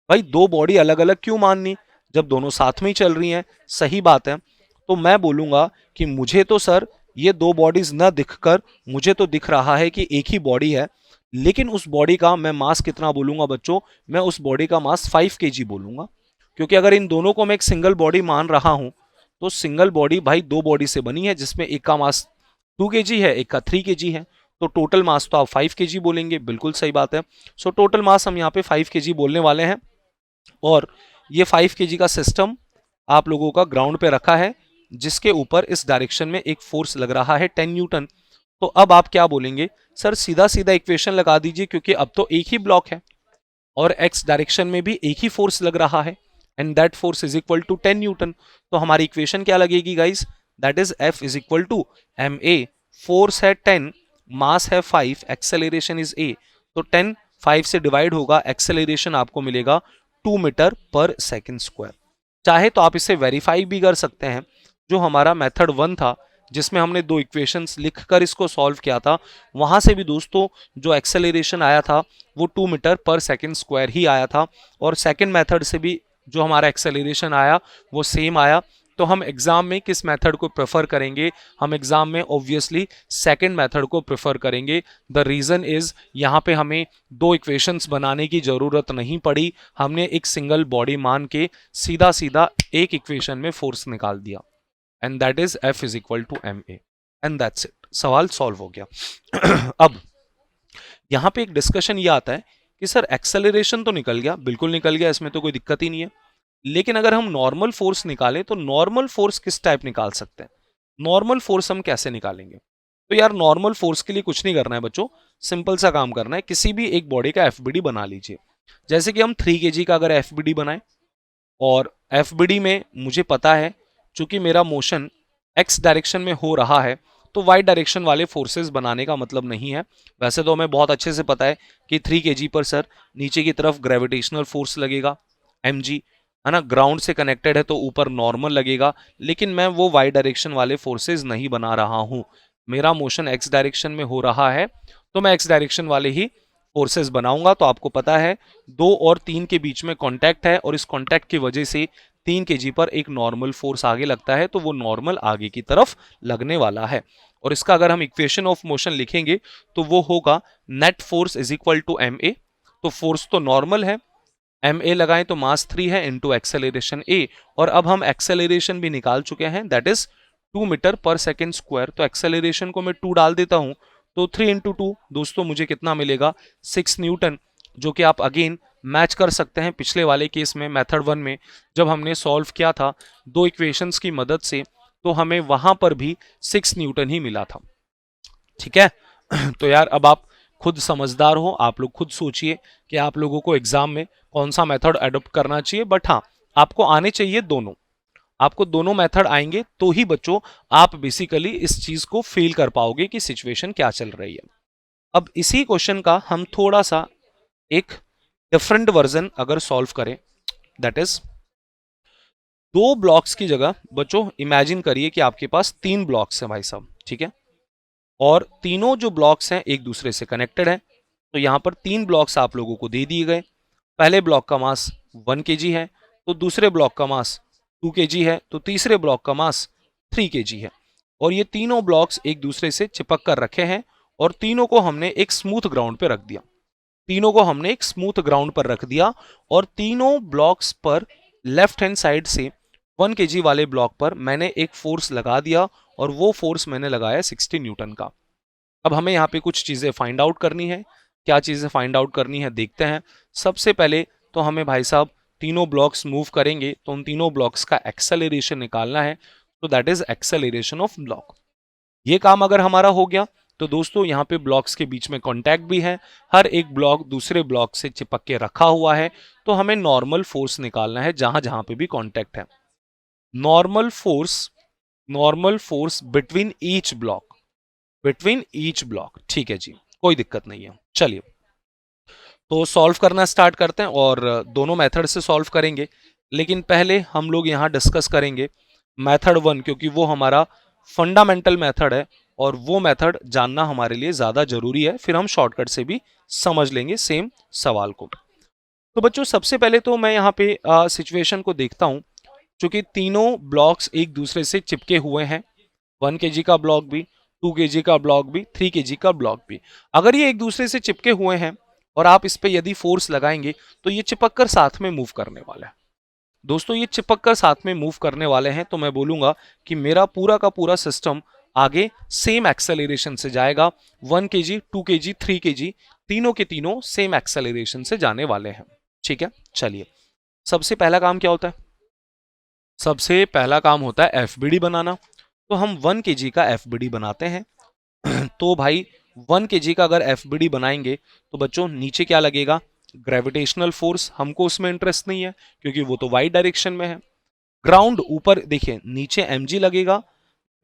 भाई दो बॉडी अलग अलग क्यों माननी, जब दोनों साथ में ही चल रही हैं, सही बात है। तो मैं बोलूंगा कि मुझे तो सर ये दो बॉडीज न दिखकर मुझे तो दिख रहा है कि एक ही बॉडी है, लेकिन उस बॉडी का मैं मास कितना बोलूंगा बच्चों, मैं उस बॉडी का मास 5 kg बोलूंगा, क्योंकि अगर इन दोनों को मैं एक सिंगल बॉडी मान रहा हूं तो सिंगल बॉडी भाई दो बॉडी से बनी है, जिसमें एक का मास 2 kg है, एक का 3 kg है, तो टोटल मास तो आप 5 kg बोलेंगे, बिल्कुल सही बात है। सो टोटल मास हम यहाँ पे 5 kg बोलने वाले हैं, और ये 5 kg का सिस्टम आप लोगों का ग्राउंड पे रखा है, जिसके ऊपर इस डायरेक्शन में एक फोर्स लग रहा है 10 न्यूटन। तो अब आप क्या बोलेंगे, सर सीधा सीधा इक्वेशन लगा दीजिए, क्योंकि अब तो एक ही ब्लॉक है और एक्स डायरेक्शन में भी एक ही फोर्स लग रहा है, and that force is equal to 10 newton. तो हमारी इक्वेशन क्या लगेगी guys, that is F is equal to M A, force है 10, मास है 5, एक्सेलरेशन इज ए, तो 10 5 से डिवाइड होगा, एक्सेलरेशन आपको मिलेगा 2 मीटर पर सेकेंड स्क्वायर। चाहे तो आप इसे वेरीफाई भी कर सकते हैं, जो हमारा मेथड 1 था जिसमें हमने दो इक्वेशंस लिखकर इसको सॉल्व किया था, वहां से भी दोस्तों जो एक्सेलरेशन आया था वो 2 मीटर पर सेकेंड स्क्वायर ही आया था, और सेकेंड मेथड से भी जो हमारा एक्सेलरेशन आया वो सेम आया। तो हम एग्जाम में किस मेथड को प्रेफर करेंगे, हम एग्जाम में ऑब्वियसली सेकेंड मेथड को प्रेफर करेंगे। द रीजन इज यहाँ पे हमें दो इक्वेशंस बनाने की जरूरत नहीं पड़ी, हमने एक सिंगल बॉडी मान के सीधा सीधा एक इक्वेशन में फोर्स निकाल दिया, and that is F is equal to M A, and that's it, सवाल सॉल्व हो गया। अब यहां पे एक डिस्कशन ये आता है कि सर एक्सेलरेशन तो निकल गया, बिल्कुल निकल गया, इसमें तो कोई दिक्कत ही नहीं है, लेकिन अगर हम नॉर्मल फोर्स निकालें तो नॉर्मल फोर्स किस टाइप निकाल सकते हैं, नॉर्मल फोर्स हम कैसे निकालेंगे। तो यार नॉर्मल फोर्स के लिए कुछ नहीं करना है बच्चों, सिंपल सा काम करना है, किसी भी एक बॉडी का एफबीडी बना लीजिए। जैसे कि हम 3 kg का अगर एफबीडी बनाए, और एफबीडी में मुझे पता है चूंकि मेरा मोशन एक्स डायरेक्शन में हो रहा है, तो वाई डायरेक्शन वाले फोर्सेस बनाने का मतलब नहीं है। वैसे तो हमें बहुत अच्छे से पता है कि 3 kg पर सर नीचे की तरफ ग्रेविटेशनल फोर्स लगेगा mg, है ना, ग्राउंड से कनेक्टेड है तो ऊपर नॉर्मल लगेगा, लेकिन मैं वो वाई डायरेक्शन वाले फोर्सेस नहीं बना रहा हूं, मेरा मोशन एक्स डायरेक्शन में हो रहा है, तो मैं एक्स डायरेक्शन वाले ही फोर्सेस बनाऊंगा। तो आपको पता है 2 और 3 के बीच में कांटेक्ट है, और इस कांटेक्ट की वजह से 3 kg पर एक नॉर्मल फोर्स आगे लगता है, तो वो नॉर्मल आगे की तरफ लगने वाला है। और इसका अगर हम इक्वेशन ऑफ मोशन लिखेंगे तो वो होगा net force is equal to M A, तो फोर्स तो नॉर्मल है, एम ए लगाएं तो मास 3 है इंटू एक्सेलरेशन ए, और अब हम एक्सेलरेशन भी निकाल चुके हैं, that is 2 metre per second square. तो एक्सेलरेशन को मैं 2 डाल देता हूं, तो 3 इंटू 2 दोस्तों मुझे कितना मिलेगा, 6 न्यूटन, जो कि आप अगेन मैच कर सकते हैं पिछले वाले केस में मेथड 1 में जब हमने सॉल्व किया था दो इक्वेशंस की मदद से, तो हमें वहां पर भी 6 न्यूटन ही मिला था। ठीक है। तो यार अब आप खुद समझदार हो, आप लोग खुद सोचिए कि आप लोगों को एग्जाम में कौन सा मेथड अडॉप्ट करना चाहिए, बट हाँ आपको आने चाहिए दोनों, आपको दोनों मेथड आएंगे तो ही बच्चों आप बेसिकली इस चीज को फील कर पाओगे कि सिचुएशन क्या चल रही है। अब इसी क्वेश्चन का हम थोड़ा सा एक डिफरेंट वर्जन अगर सॉल्व करें, दैट इज दो ब्लॉक्स की जगह बच्चों इमेजिन करिए कि आपके पास 3 ब्लॉक्स हैं भाई साहब, ठीक है, और तीनों जो ब्लॉक्स हैं एक दूसरे से कनेक्टेड हैं। तो यहां पर 3 ब्लॉक्स आप लोगों को दे दिए गए, पहले ब्लॉक का मास 1 kg है, तो दूसरे ब्लॉक का मास 2 kg है, तो तीसरे ब्लॉक का मास 3 kg है, और ये तीनों ब्लॉक्स एक दूसरे से चिपक कर रखे हैं, और तीनों को हमने एक स्मूथ ग्राउंड पे रख दिया, तीनों को हमने एक स्मूथ ग्राउंड पर रख दिया, और तीनों ब्लॉक्स पर लेफ्ट हैंड साइड से 1 kg वाले ब्लॉक पर मैंने एक फोर्स लगा दिया, और वो फोर्स मैंने लगाया 60 न्यूटन का। अब हमें यहाँ पे कुछ चीजें फाइंड आउट करनी है, क्या चीजें फाइंड आउट करनी है देखते हैं। सबसे पहले तो हमें भाई साहब तीनों ब्लॉक्स मूव करेंगे तो उन तीनों ब्लॉक्स का एक्सेलरेशन निकालना है, तो that is acceleration of block. ये काम अगर हमारा हो गया तो दोस्तों यहाँ पे ब्लॉक्स के बीच में कांटेक्ट भी है, हर एक ब्लॉक दूसरे ब्लॉक से चिपक के रखा हुआ है, तो हमें नॉर्मल फोर्स निकालना है जहां जहां पे भी कांटेक्ट है, normal force between each block, ठीक है जी, कोई दिक्कत नहीं है। चलिए तो सॉल्व करना स्टार्ट करते हैं, और दोनों मेथड से सॉल्व करेंगे, लेकिन पहले हम लोग यहाँ डिस्कस करेंगे मेथड 1, क्योंकि वो हमारा फंडामेंटल मेथड है और वो मेथड जानना हमारे लिए ज्यादा जरूरी है, फिर हम शॉर्टकट से भी समझ लेंगे सेम सवाल को। तो बच्चों सबसे पहले तो मैं यहाँ पे सिचुएशन को देखता हूँ, क्योंकि तीनों ब्लॉक्स एक दूसरे से चिपके हुए हैं, 1 kg का ब्लॉक भी 2 kg का ब्लॉक भी, 3 kg का ब्लॉक भी। अगर ये एक दूसरे से चिपके हुए हैं और आप इस पे यदि फोर्स लगाएंगे तो ये चिपक कर साथ में मूव करने वाला है। दोस्तों ये चिपक कर साथ में मूव करने वाले हैं, तो मैं बोलूंगा कि मेरा पूरा का पूरा सिस्टम आगे सेम एक्सेलरेशन से जाएगा। 1 kg, 2 kg, 3 kg तीनों के तीनों सेम एक्सेलरेशन से जाने वाले हैं। ठीक है, चलिए सबसे पहला काम क्या होता है? सबसे पहला काम होता है एफबीडी बनाना। तो हम 1 kg का एफबीडी बनाते हैं। तो भाई 1 kg का अगर एफबीडी बनाएंगे तो बच्चों नीचे क्या लगेगा? Gravitational force. हमको उसमें इंटरेस्ट नहीं है क्योंकि वो तो वाई डायरेक्शन में है। ग्राउंड ऊपर देखिए, नीचे mg लगेगा,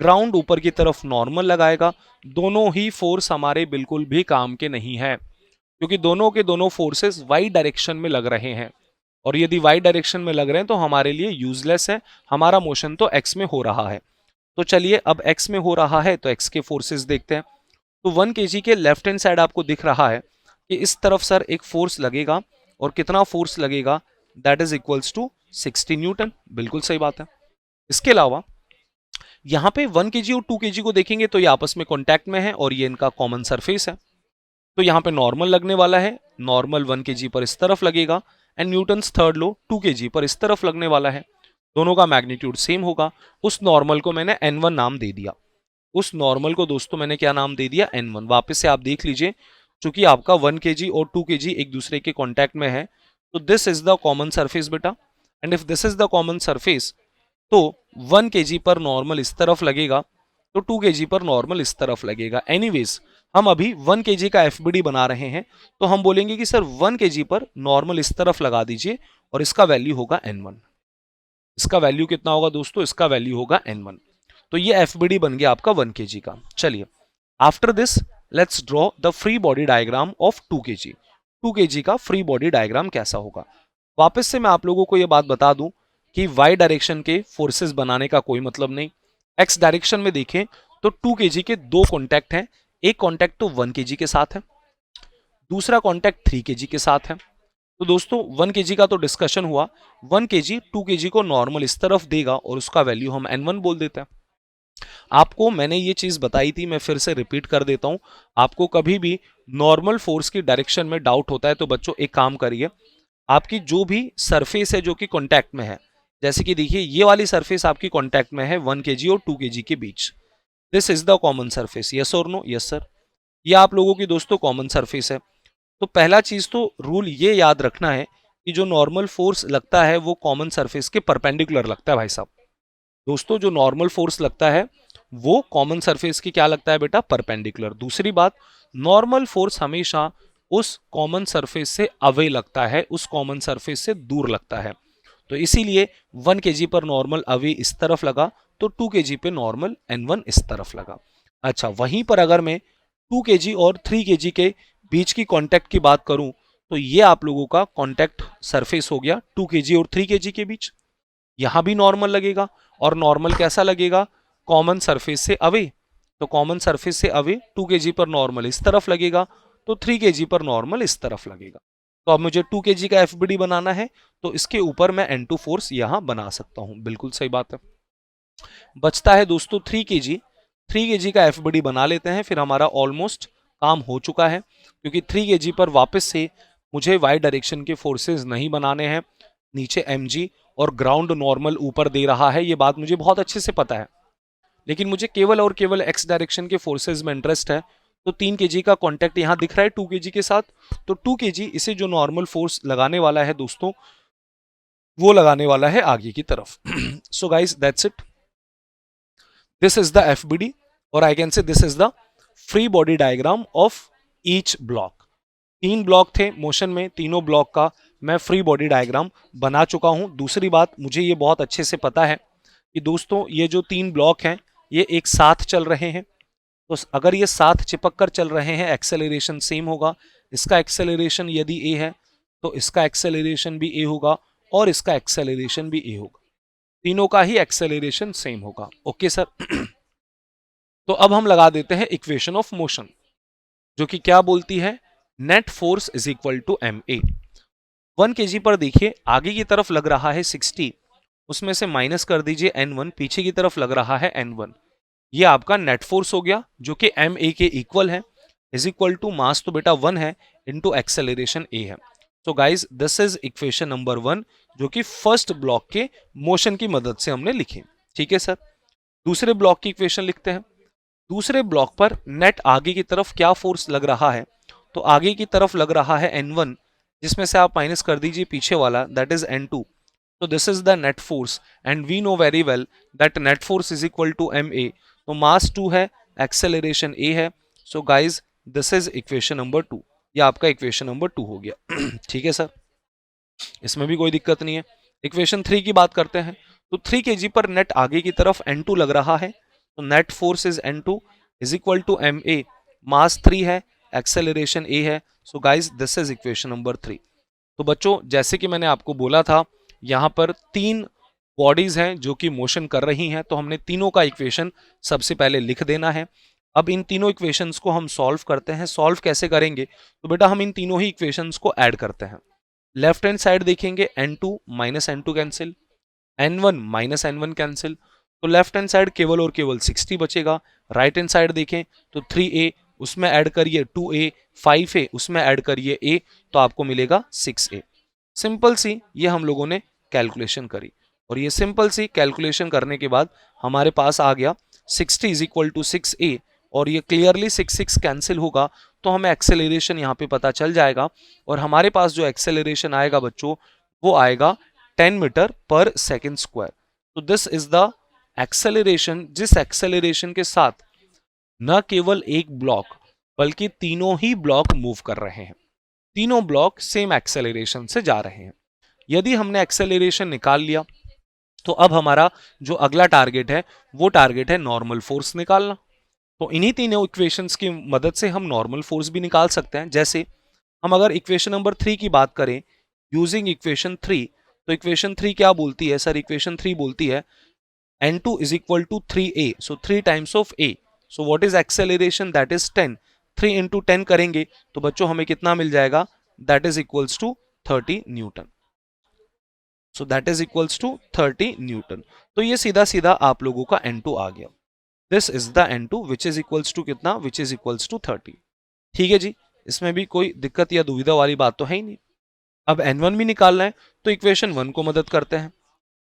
ग्राउंड ऊपर की तरफ नॉर्मल लगाएगा। दोनों ही फोर्स हमारे बिल्कुल भी काम के नहीं है क्योंकि दोनों के दोनों फोर्सेस वाई डायरेक्शन में लग रहे हैं, और यदि वाई डायरेक्शन में लग रहे हैं तो हमारे लिए यूजलेस है। हमारा मोशन तो एक्स में हो रहा है। तो चलिए अब एक्स में हो रहा है तो एक्स के फोर्सेस देखते हैं। तो 1 kg के लेफ्ट हैंड साइड आपको दिख रहा है कि इस तरफ सर एक फोर्स लगेगा, और कितना फोर्स लगेगा? That is equals to 60 newton. बिल्कुल सही बात है। इसके अलावा यहाँ पे 1 kg और 2 kg को देखेंगे तो ये आपस में कॉन्टैक्ट में है और ये इनका कॉमन सरफेस है। तो यहाँ पे नॉर्मल लगने वाला है। नॉर्मल 1 kg पर इस तरफ लगेगा and Newton's third law 2 kg पर इस तरफ लगने वाला है। दोनों का मैग्नीट्यूड सेम होगा। उस नॉर्मल को मैंने n1 नाम दे दिया। उस नॉर्मल को दोस्तों मैंने क्या नाम दे दिया? n1। वापस से आप देख लीजिए, चूंकि आपका 1 kg और 2 kg एक दूसरे के कॉन्टैक्ट में है तो this is the common surface बेटा। And if this is the common surface तो 1 kg पर नॉर्मल इस तरफ लगेगा तो 2 kg पर नॉर्मल इस तरफ लगेगा। एनीवेज हम अभी 1 kg का एफबीडी बना रहे हैं तो हम बोलेंगे कि सर 1 kg पर नॉर्मल इस तरफ लगा दीजिए और इसका वैल्यू होगा n1। इसका वैल्यू कितना होगा दोस्तों? इसका वैल्यू होगा n1। तो ये एफबीडी बन गया आपका 1 kg का। चलिए after this let's draw the free body diagram of 2 kg। 2 kg का फ्री बॉडी डायग्राम कैसा होगा? वापस से मैं आप लोगों को यह बात बता दूं कि वाई डायरेक्शन के फोर्सेस बनाने का कोई मतलब नहीं। एक्स डायरेक्शन में देखें तो 2 kg के दो कॉन्टैक्ट हैं। एक कॉन्टैक्ट तो 1 kg के साथ है, दूसरा कॉन्टैक्ट 3 kg के साथ है। तो दोस्तों 1 kg का तो डिस्कशन हुआ। 1 kg 2 kg को नॉर्मल इस तरफ देगा और उसका वैल्यू हम n1 बोल देते हैं। आपको मैंने ये चीज बताई थी, मैं फिर से रिपीट कर देता हूं। आपको कभी भी नॉर्मल फोर्स की डायरेक्शन में डाउट होता है तो बच्चों एक काम करिए, आपकी जो भी सरफेस है जो कि कांटेक्ट में है, जैसे कि देखिए ये वाली सरफेस आपकी कांटेक्ट में है 1 kg और 2 kg के बीच, this is the common surface. Yes और नो? Yes sir. ये आप लोगों की दोस्तों कॉमन सरफेस है। तो पहला चीज तो रूल ये याद रखना है कि जो नॉर्मल फोर्स लगता है वो कॉमन सरफेस के परपेंडिकुलर लगता है भाई साहब। दोस्तों जो नॉर्मल फोर्स लगता है वो कॉमन सरफेस की क्या लगता है बेटा? परपेंडिकुलर। दूसरी बात, नॉर्मल फोर्स हमेशा उस कॉमन सरफेस से अवे लगता है, उस कॉमन सरफेस से दूर लगता है। तो इसीलिए 1 kg पर नॉर्मल अवे इस तरफ लगा तो 2 kg पे नॉर्मल n1 इस तरफ लगा। अच्छा, वहीं पर अगर मैं 2 kg और 3 kg के बीच की कांटेक्ट की बात करूं तो ये आप लोगों का कांटेक्ट सरफेस हो गया 2 kg और 3 kg के बीच। यहां भी नॉर्मल लगेगा, और नॉर्मल कैसा लगेगा? कॉमन सरफेस से अवे। तो कॉमन सरफेस से अवे 2 kg पर नॉर्मल इस तरफ लगेगा तो 3 kg पर नॉर्मल इस तरफ लगेगा। तो अब मुझे 2 kg का एफबीडी बनाना है तो इसके ऊपर मैं n2 फोर्स यहां बना सकता हूं। बिल्कुल सही बात है। बचता है दोस्तों 3 kg। 3 kg का एफबीडी बना लेते हैं, फिर हमारा ऑलमोस्ट काम हो चुका है क्योंकि 3 kg पर वापस से मुझे वाई डायरेक्शन के फोर्सेस नहीं बनाने हैं। नीचे mg और ग्राउंड नॉर्मल ऊपर दे रहा है, ये बात मुझे बहुत अच्छे से पता है, लेकिन मुझे केवल और केवल एक्स डायरेक्शन के फोर्सेस में इंटरेस्ट है। तो 3 kg का कांटेक्ट यहां दिख रहा है 2 kg के साथ, तो 2 kg इसे जो नॉर्मल फोर्स लगाने वाला है दोस्तों वो लगाने वाला है आगे की तरफ। So guys that's it, this is the FBD, और I can say this is the free body diagram of each block. 3 block थे मोशन में, तीनों ब्लॉक का मैं फ्री बॉडी डायग्राम बना चुका हूं। दूसरी बात, मुझे ये बहुत अच्छे से पता है कि दोस्तों ये जो 3 ब्लॉक हैं ये एक साथ चल रहे हैं, तो अगर ये साथ चिपक कर चल रहे हैं एक्सेलरेशन सेम होगा। इसका एक्सेलरेशन यदि ए है तो इसका एक्सेलरेशन भी ए होगा और इसका एक्सेलरेशन भी ए होगा, तीनों का ही एक्सेलरेशन सेम होगा। Okay sir. तो अब हम लगा देते हैं इक्वेशन ऑफ मोशन, जो कि क्या बोलती है? Net force is equal to M A. 1 kg पर देखिए आगे की तरफ लग रहा है 60, उसमें से माइनस कर दीजिए n1, पीछे की तरफ लग रहा है n1। ये आपका नेट फोर्स हो गया जो कि ma के इक्वल है, इज इक्वल टू मास तो बेटा 1 है इनटू एक्सेलरेशन a है। So guys this is equation number 1 जो कि फर्स्ट ब्लॉक के मोशन की मदद से हमने लिखी। ठीक है सर, दूसरे ब्लॉक की इक्वेशन लिखते हैं। दूसरे ब्लॉक पर नेट आगे की तरफ क्या फोर्स लग रहा है, तो आगे की तरफ लग रहा है N1, जिसमें से आप माइनस कर दीजिए पीछे वाला, that is N2। So this is the net force and we know very well that net force is equal to ma। तो mass 2 है, acceleration a है। So guys this is equation number 2। ये आपका equation number 2 हो गया। ठीक है sir, इसमें भी कोई दिक्कत नहीं है। इक्वेशन 3 की बात करते हैं। तो 3 kg पर नेट आगे की तरफ N2 लग रहा है, तो net force is N2 is equal to ma। Mass 3 है, एक्सेलरेशन a है। So guys this is equation number 3। तो बच्चों जैसे कि मैंने आपको बोला था, यहाँ पर 3 बॉडीज हैं जो कि मोशन कर रही हैं, तो हमने तीनों का इक्वेशन सबसे पहले लिख देना है। अब इन तीनों इक्वेशंस को हम सॉल्व करते हैं। सॉल्व कैसे करेंगे, तो बेटा हम इन तीनों ही इक्वेशंस को ऐड करते हैं। लेफ्ट हैंड साइड देखेंगे N2 minus N2 cancel, N1 minus N1 cancel, तो लेफ्ट हैंड साइड केवल और केवल 60 बचेगा। राइट हैंड साइड देखें तो 3a, उसमें ऐड करिए 2a, 5a, उसमें ऐड करिए a, तो आपको मिलेगा 6a। सिंपल सी ये हम लोगों ने कैलकुलेशन करी, और ये सिंपल सी कैलकुलेशन करने के बाद हमारे पास आ गया 60 इज इक्वल टू 6a, और ये क्लियरली 6 कैंसिल होगा, तो हमें एक्सेलरेशन यहाँ पे पता चल जाएगा। और हमारे पास जो एक्सेलरेशन आएगा बच्चों, वो आएगा 10 मीटर पर सेकेंड स्क्वायर। तो दिस इज द एक्सेलरेशन, जिस एक्सेलरेशन के साथ न केवल एक ब्लॉक बल्कि तीनों ही ब्लॉक मूव कर रहे हैं, तीनों ब्लॉक सेम एक्सेलरेशन से जा रहे हैं। यदि हमने एक्सेलरेशन निकाल लिया, तो अब हमारा जो अगला टारगेट है वो टारगेट है नॉर्मल फोर्स निकालना। तो इन्हीं तीनों इक्वेशंस की मदद से हम नॉर्मल फोर्स भी निकाल सकते हैं। जैसे हम अगर इक्वेशन नंबर 3 की बात करें, यूजिंग इक्वेशन 3, तो इक्वेशन 3 क्या बोलती है सर, इक्वेशन 3 बोलती है N2 is equal to 3a, so 3 times of a, so what is acceleration, that is 10, 3 into 10 करेंगे तो बच्चों हमें कितना मिल जाएगा, that is equals to 30 Newton. so that is equals to 30 Newton. तो ये सीधा सीधा आप लोगों का N2 आ गया। this is the N2 which is equals to कितना, which is equals to 30। ठीक है जी, इसमें भी कोई दिक्कत या दुविधा वाली बात तो है ही नहीं। अब N1 भी निकालना है, तो इक्वेशन 1 को मदद करते हैं।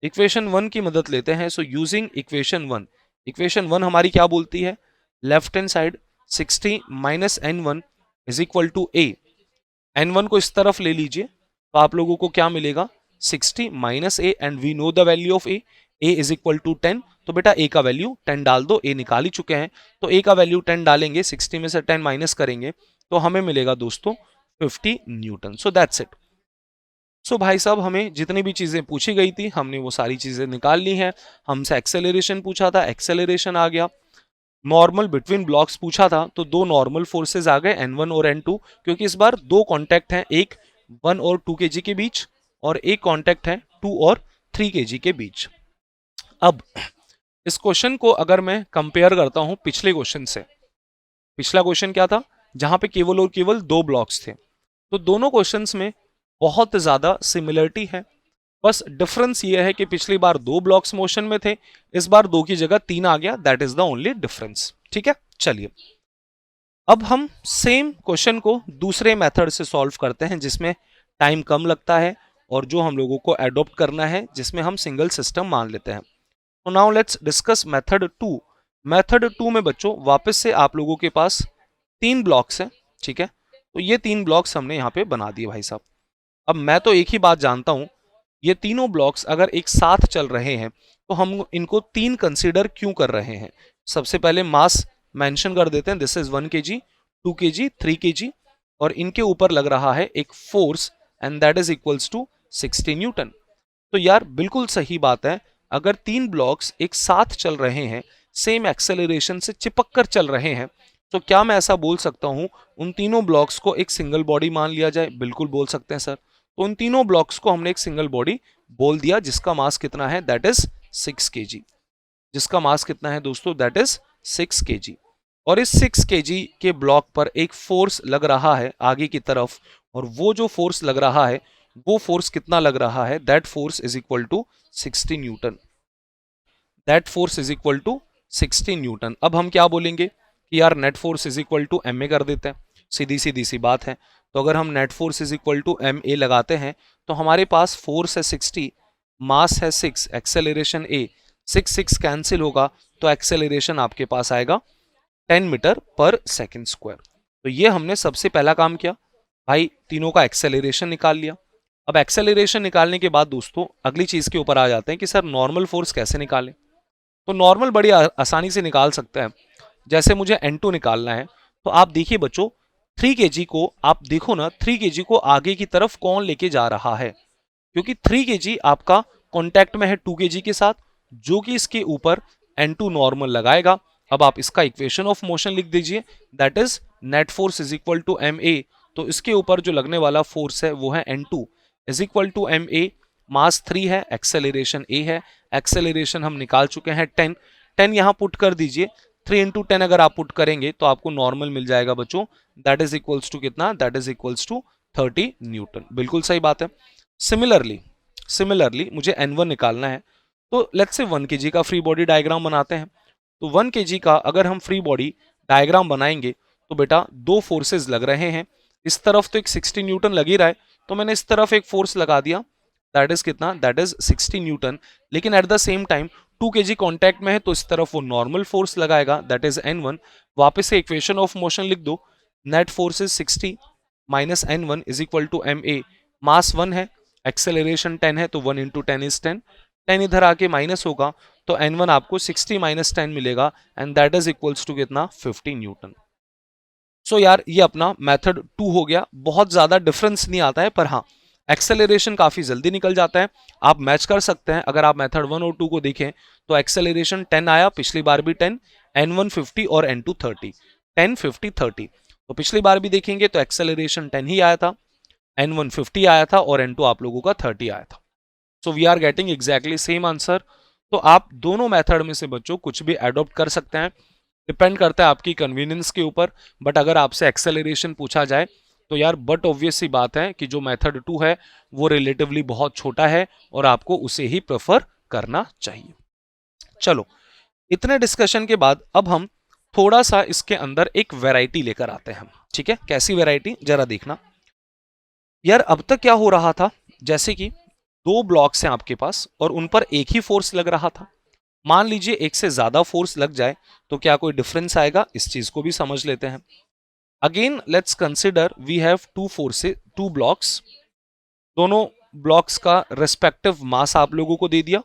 इक्वेशन 1 की मदद लेते हैं। सो यूजिंग इक्वेशन 1, इक्वेशन 1 हमारी क्या बोलती है, left hand side 60 minus N1 is equal to a। N1 को इस तरफ ले लीजिए, तो आप लोगों को क्या मिलेगा, 60 minus a, and we know the value of a is equal to 10। तो बेटा a का वैल्यू 10 डाल दो, a निकाल ही चुके हैं, तो a का वैल्यू 10 डालेंगे, 60 में से 10 माइनस करेंगे तो हमें मिलेगा दोस्तों 50 newton. So that's it. So भाई साहब हमें जितनी भी चीजें पूछी गई थी हमने वो सारी चीजें निकाल ली हैं। हमसे एक्सेलरेशन पूछा था, एक्सेलरेशन आ गया। नॉर्मल बिटवीन ब्लॉक्स पूछा था, तो दो नॉर्मल फोर्सेस आ गए N1 और N2, क्योंकि इस बार दो कांटेक्ट हैं, एक 1 और 2 kg के बीच, और एक कांटेक्ट है 2 और 3 kg के बीच। अब इस क्वेश्चन को अगर मैं कंपेयर करता हूं पिछले क्वेश्चन से, पिछला क्वेश्चन क्या था जहां पे केवल और केवल दो ब्लॉक्स थे, तो दोनों क्वेश्चंस में बहुत ज्यादा सिमिलरिटी है। बस डिफरेंस ये है कि पिछली बार दो ब्लॉक्स मोशन में थे, इस बार दो की जगह 3 आ गया, that is the only difference. ठीक है, चलिए अब हम सेम क्वेश्चन को दूसरे मेथड से सॉल्व करते हैं जिसमें टाइम कम लगता है, और जो हम लोगों को एडॉप्ट करना है जिसमें हम सिंगल सिस्टम मान लेते हैं। तो now let's discuss method 2। Method 2 में बच्चों वापस से आप लोगों के पास 3 ब्लॉक्स हैं। ठीक है, तो ये 3 ब्लॉक्स हमने यहाँ पे बना दिए भाई साहब। अब मैं तो एक ही बात जानता हूं, ये तीनों ब्लॉक्स अगर एक साथ चल रहे हैं तो हम इनको 3 कंसीडर क्यों कर रहे हैं। सबसे पहले मास मेंशन कर देते हैं, this is 1 kg, 2 kg, 3 kg, और इनके ऊपर लग रहा है एक force, and that is equals to 60 newton. तो यार बिल्कुल सही बात है, अगर 3 ब्लॉक्स एक साथ चल रहे हैं, सेम एक्सेलरेशन से चिपक कर चल रहे हैं, तो क्या मैं ऐसा बोल सकता हूं उन तीनों ब्लॉक्स को एक सिंगल बॉडी मान लिया जाए। बिल्कुल बोल सकते हैं सर। तो उन तीनों ब्लॉक्स को हमने एक सिंगल बॉडी बोल दिया, जिसका मास कितना है, दैट इज 6 kg। जिसका मास कितना है दोस्तों, दैट इज 6 kg। और इस 6 kg के ब्लॉक पर एक फोर्स लग रहा है आगे की तरफ, और वो जो फोर्स लग रहा है वो फोर्स कितना लग रहा है, that force is equal to 60 newton. That force is equal to 60 newton. अब हम क्या बोलेंगे कि यार net force is equal to M A कर देते हैं, सीधी सी बात है। तो अगर हम net force is equal to M A लगाते हैं तो हमारे पास फोर्स है 60, मास है 6, एक्सेलरेशन ए, 6 कैंसिल होगा तो एक्सेलरेशन आपके पास आएगा 10 मीटर पर सेकेंड स्क्वायर। तो ये हमने सबसे पहला काम किया भाई, तीनों का एक्सेलरेशन निकाल लिया। अब एक्सेलरेशन निकालने के बाद दोस्तों अगली चीज के ऊपर आ जाते हैं कि सर नॉर्मल फोर्स कैसे निकालें। तो नॉर्मल बड़ी आसानी से निकाल सकते हैं। जैसे मुझे N2 निकालना है तो आप देखिए बच्चों 3 kg को आप देखो ना, 3 kg को आगे की तरफ कौन लेके जा रहा है, क्योंकि 3 kg आपका कांटेक्ट में है 2 kg के साथ, जो कि इसके ऊपर N2 नॉर्मल लगाएगा। अब आप इसका इक्वेशन ऑफ मोशन लिख दीजिए, that is net force is equal to M A. तो इसके ऊपर जो लगने वाला फोर्स है वो है N2 is equal to M A, mass 3 है, एक्सेलरेशन ए है, एक्सेलरेशन हम निकाल चुके हैं 10, 10 यहां पुट कर दीजिए, 3 इंटू 10 अगर आप पुट करेंगे तो आपको नॉर्मल मिल जाएगा बच्चों, दैट इज इक्वल्स टू कितना, that is equals to 30 newton. बिल्कुल सही बात है। सिमिलरली मुझे N1 निकालना है, तो लेट्स से 1 kg का फ्री बॉडी डायग्राम बनाते हैं। तो 1 kg का अगर हम फ्री बॉडी डायग्राम बनाएंगे तो बेटा दो फोर्सेस लग रहे हैं। इस तरफ तो एक 60 न्यूटन लग ही रहा है, तो मैंने इस तरफ एक फोर्स लगा दिया, दैट इज कितना, दैट इज 60 न्यूटन। लेकिन at the same time 2 kg contact में है तो इस तरफ वो नॉर्मल फोर्स लगाएगा, दैट इज N1। वापस से इक्वेशन ऑफ मोशन लिख दो, net force is 60 minus N1 is equal to M A, mass 1 है, एक्सेलरेशन 10 है तो 1 इंटू 10 इज 10, 10 इधर आके माइनस होगा तो N1 आपको 60 माइनस 10 मिलेगा and that is equals to कितना, 50 न्यूटन। सो यार ये अपना मेथड 2 हो गया, बहुत ज्यादा डिफरेंस नहीं आता है, पर हाँ एक्सेलरेशन काफी जल्दी निकल जाता है। आप मैच कर सकते हैं, अगर आप मेथड 1 और 2 को देखें तो एक्सेलरेशन 10 आया, पिछली बार भी 10, N1 50 और N2 30, 10 50 30। तो पिछली बार भी देखेंगे तो एक्सेलरेशन 10 ही आया था, N1 50 आया था और N2 आप लोगों का 30 आया था। So we are getting exactly same answer. तो आप दोनों मेथड में से बच्चों कुछ भी एडॉप्ट कर सकते हैं, डिपेंड करता है आपकी कन्वीनियंस के ऊपर। बट अगर आपसे एक्सेलरेशन पूछा जाए तो यार बट ऑब्वियस सी बात है कि जो मेथड 2 है वो रिलेटिवली बहुत छोटा है और आपको उसे ही प्रेफर करना चाहिए। चलो इतने डिस्कशन के बाद अब हम थोड़ा सा इसके अंदर एक वैरायटी लेकर आते हैं, ठीक है। कैसी वैरायटी जरा देखना यार। अब तक क्या हो रहा था, जैसे कि दो ब्लॉक्स हैं आपके पास और उन पर एक ही फोर्स लग रहा था। मान लीजिए एक से ज्यादा फोर्स लग जाए तो क्या कोई डिफरेंस आएगा, इस चीज को भी समझ लेते हैं। Again let's consider we have two blocks, दोनों ब्लॉक्स का रेस्पेक्टिव मास आप लोगों को दे दिया।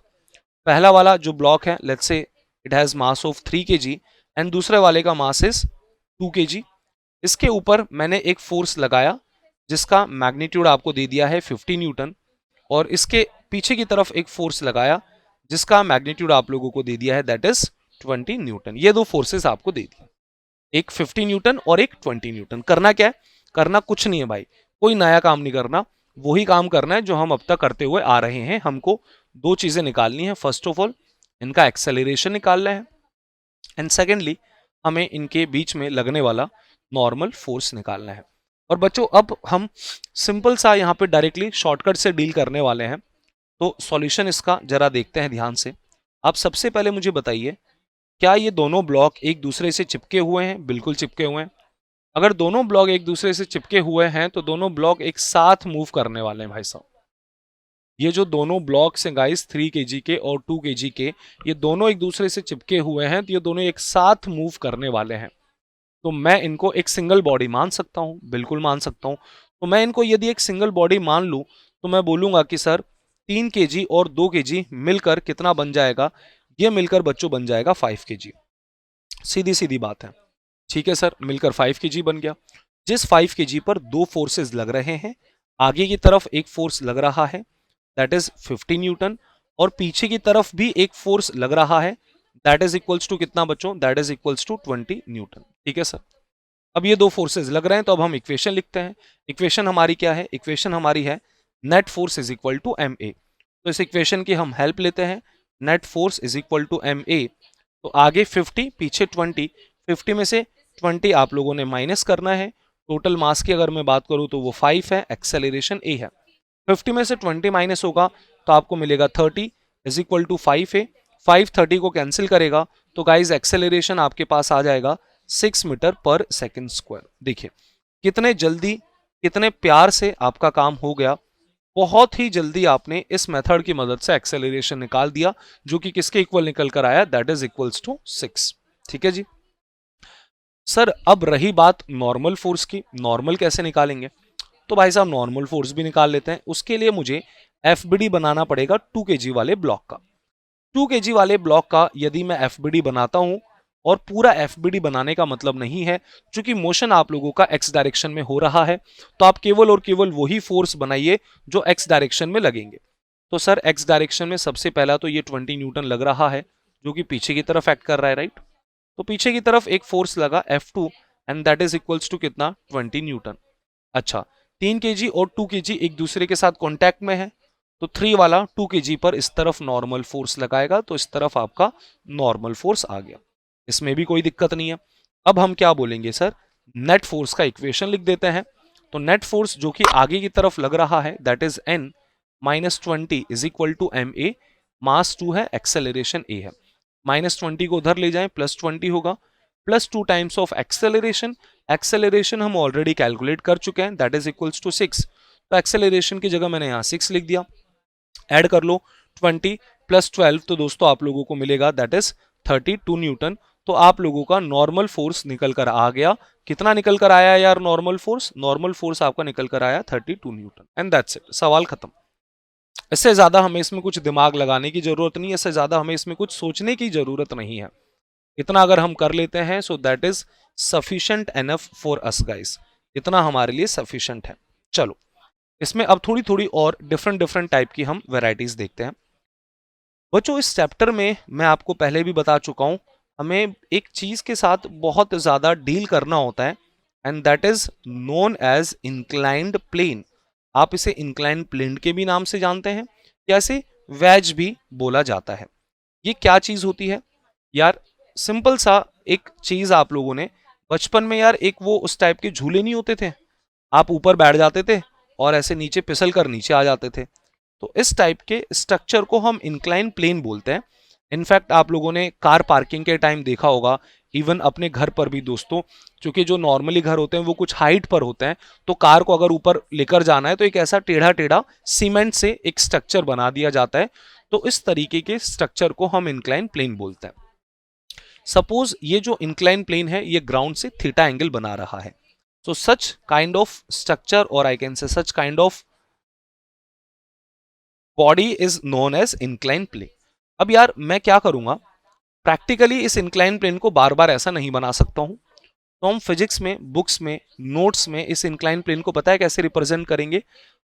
पहला वाला जो ब्लॉक है let's say it has mass of 3 kg and दूसरे वाले का मास इज 2 kg। इसके ऊपर मैंने एक फोर्स लगाया जिसका मैग्नीट्यूड आपको दे दिया है 50 न्यूटन, और इसके पीछे की तरफ एक फोर्स लगाया जिसका मैग्नीट्यूड आप लोगों को दे दिया है दैट इज 20 न्यूटन। ये दो फोर्सेस आपको दे दिए, एक 50 न्यूटन और एक 20 न्यूटन। करना क्या है, करना कुछ नहीं है भाई, कोई नया काम नहीं करना, वही काम करना है जो हम अब तक करते हुए आ रहे हैं। हमको दो चीजें निकालनी है, फर्स्ट ऑफ ऑल इनका एक्सेलरेशन निकालना है एंड सेकेंडली हमें इनके बीच में लगने वाला नॉर्मल फोर्स निकालना है। और बच्चों अब हम सिंपल सा यहाँ पे डायरेक्टली शॉर्टकट से डील करने वाले हैं। तो सॉल्यूशन इसका जरा देखते हैं ध्यान से। आप सबसे पहले मुझे बताइए, क्या ये दोनों ब्लॉक एक दूसरे से चिपके हुए हैं? बिल्कुल चिपके हुए हैं। अगर दोनों ब्लॉक एक दूसरे से चिपके हुए हैं तो दोनों ब्लॉक एक साथ मूव करने वाले हैं भाई साहब। ये जो दोनों ब्लॉक्स हैं गाइस 3 kg के और 2 kg के, ये दोनों एक दूसरे से चिपके हुए हैं तो ये दोनों एक साथ मूव करने वाले हैं। तो मैं इनको एक सिंगल बॉडी मान सकता हूं, बिल्कुल मान सकता हूं। तो मैं इनको यदि एक सिंगल बॉडी मान लूं तो मैं बोलूंगा कि सर 3 kg और 2 kg मिलकर कितना बन जाएगा, ये मिलकर बच्चों बन जाएगा 5 kg। सीधी सीधी बात है, ठीक है सर, मिलकर 5 kg बन गया। जिस 5 kg पर दो फोर्सेस लग रहे हैं, आगे की तरफ एक फोर्स लग रहा है दैट इज 50 न्यूटन और पीछे की तरफ भी एक फोर्स लग रहा है दैट इज इक्वल्स टू कितना बच्चों, that is equals to 20 newton. ठीक है सर, अब ये दो फोर्सेस लग रहे हैं तो अब हम इक्वेशन लिखते हैं। इक्वेशन हमारी क्या है, इक्वेशन हमारी है net force is equal to M A. तो इस इक्वेशन की हम हेल्प लेते हैं, net force is equal to M A. तो आगे 50 पीछे 20, 50 में से 20 आप लोगों ने माइनस करना है। टोटल मास की अगर मैं बात करूं तो वो 5 है, एक्सेलरेशन ए है। 50 में से 20 माइनस होगा तो आपको मिलेगा 30 इज इक्वल टू 5 है। 530 को कैंसिल करेगा तो गाइज एक्सेलरेशन आपके पास आ जाएगा 6 मीटर पर सेकेंड स्क्वायर। देखिए कितने जल्दी कितने प्यार से आपका काम हो गया, बहुत ही जल्दी आपने इस मेथड की मदद से एक्सेलरेशन निकाल दिया, जो कि किसके इक्वल निकल कर आया, दैट इज इक्वल्स टू 6। ठीक है जी। सर अब रही बात नॉर्मल फोर्स की, नॉर्मल कैसे निकालेंगे? तो भाई साहब नॉर्मल फोर्स भी निकाल लेते हैं। उसके लिए मुझे एफबीडी बनाना पड़ेगा 2 kg वाले ब्लॉक का। 2 kg वाले ब्लॉक का यदि मैं एफबीडी बनाता हूं, और पूरा एफबीडी बनाने का मतलब नहीं है, क्योंकि मोशन आप लोगों का एक्स डायरेक्शन में हो रहा है, तो आप केवल और केवल वही फोर्स बनाइए जो एक्स डायरेक्शन में लगेंगे। तो सर एक्स डायरेक्शन में सबसे पहला तो ये 20 न्यूटन लग रहा है, जो कि पीछे की तरफ एक्ट कर रहा है, राइट। तो पीछे की तरफ एक फोर्स लगा F2 and that is equals to कितना, 20 न्यूटन। अच्छा 3 kg और 2 kg एक दूसरे के साथ कांटेक्ट में है, तो 3 वाला 2 kg पर इस तरफ नॉर्मल फोर्स लगाएगा, तो इस तरफ आपका नॉर्मल फोर्स आ गया, इसमें भी कोई दिक्कत नहीं है। अब हम क्या बोलेंगे सर, नेट फोर्स का इक्वेशन लिख देते हैं। तो नेट फोर्स जो कि आगे की तरफ लग रहा है, that is N minus 20 is equal to MA, mass 2 है, एक्सेलरेशन A है। माइनस 20 को उधर ले जाएं, प्लस 20 होगा, plus 2 times of acceleration. Acceleration हम ऑलरेडी कैलकुलेट कर चुके हैं, दैट इज इक्वल्स टू 6। तो एक्सेलरेशन की जगह मैंने यहां 6 लिख दिया। ऐड कर लो 20 प्लस 12, तो दोस्तों आप लोगों को मिलेगा दैट इज 32 न्यूटन। तो आप लोगों का नॉर्मल फोर्स निकल कर आ गया। कितना निकल कर आया यार नॉर्मल फोर्स? नॉर्मल फोर्स आपका निकल कर आया 32 न्यूटन, एंड दैट्स इट, सवाल खत्म। इससे ज्यादा हमें इसमें कुछ दिमाग लगाने की जरूरत नहीं है, इससे ज्यादा हमें इसमें कुछ सोचने की जरूरत नहीं है। इतना अगर हम कर लेते हैं, सो that is sufficient enough for us guys, इतना हमारे लिए सफिशिएंट है। चलो इसमें अब थोड़ी थोड़ी और डिफरेंट डिफरेंट टाइप की हम वेराइटीज देखते हैं। बच्चों इस चैप्टर में मैं आपको पहले भी बता चुका हूं, हमें एक चीज के साथ बहुत ज्यादा डील करना होता है, and that is known as inclined plane. आप इसे इंक्लाइंड प्लेन के भी नाम से जानते हैं, या इसे वेज भी बोला जाता है। ये क्या चीज होती है यार? सिंपल सा एक चीज, आप लोगों ने बचपन में यार एक वो उस टाइप के झूले नहीं होते थे, आप ऊपर बैठ जाते थे और ऐसे नीचे फिसल कर नीचे आ जाते थे, तो इस टाइप के स्ट्रक्चर को हम इंक्लाइन प्लेन बोलते हैं। इनफैक्ट आप लोगों ने कार पार्किंग के टाइम देखा होगा, इवन अपने घर पर भी दोस्तों, क्योंकि जो नॉर्मली घर होते हैं वो कुछ हाइट पर होते हैं, तो कार को अगर ऊपर लेकर जाना है तो एक ऐसा टेढ़ा टेढ़ा सीमेंट से एक स्ट्रक्चर बना दिया जाता है, तो इस तरीके के स्ट्रक्चर को हम इंक्लाइन प्लेन बोलते हैं। सपोज ये जो इंक्लाइन प्लेन है ये ग्राउंड से थीटा एंगल बना रहा है, so such kind of structure, or I can say such kind of body is known as inclined plane। अब यार मैं क्या करूंगा, प्रैक्टिकली इस इंक्लाइन प्लेन को बार बार ऐसा नहीं बना सकता हूं, तो हम फिजिक्स में बुक्स में नोट्स में इस इंक्लाइन प्लेन को पता है कैसे रिप्रेजेंट करेंगे,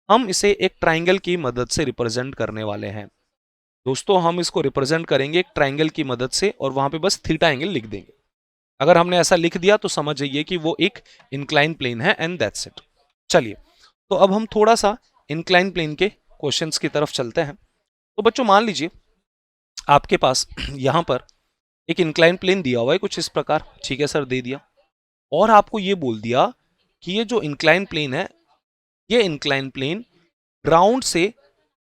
हम इसे एक ट्राइंगल की मदद से रिप्रेजेंट करने वाले हैं दोस्तों। हम इसको रिप्रेजेंट करेंगे एक ट्राइंगल की मदद से, और वहां पे बस थीटा एंगल लिख देंगे। अगर हमने ऐसा लिख दिया तो समझ जाइए कि वो एक इंक्लाइन प्लेन है, एंड दैट्स इट। चलिए तो अब हम थोड़ा सा इंक्लाइन प्लेन के क्वेश्चंस की तरफ चलते हैं। तो बच्चों मान लीजिए आपके पास यहां पर एक इंक्लाइन प्लेन दिया हुआ है कुछ इस प्रकार, ठीक है सर दे दिया, और आपको ये बोल दिया कि ये जो इंक्लाइन प्लेन है, ये इंक्लाइन प्लेन ग्राउंड से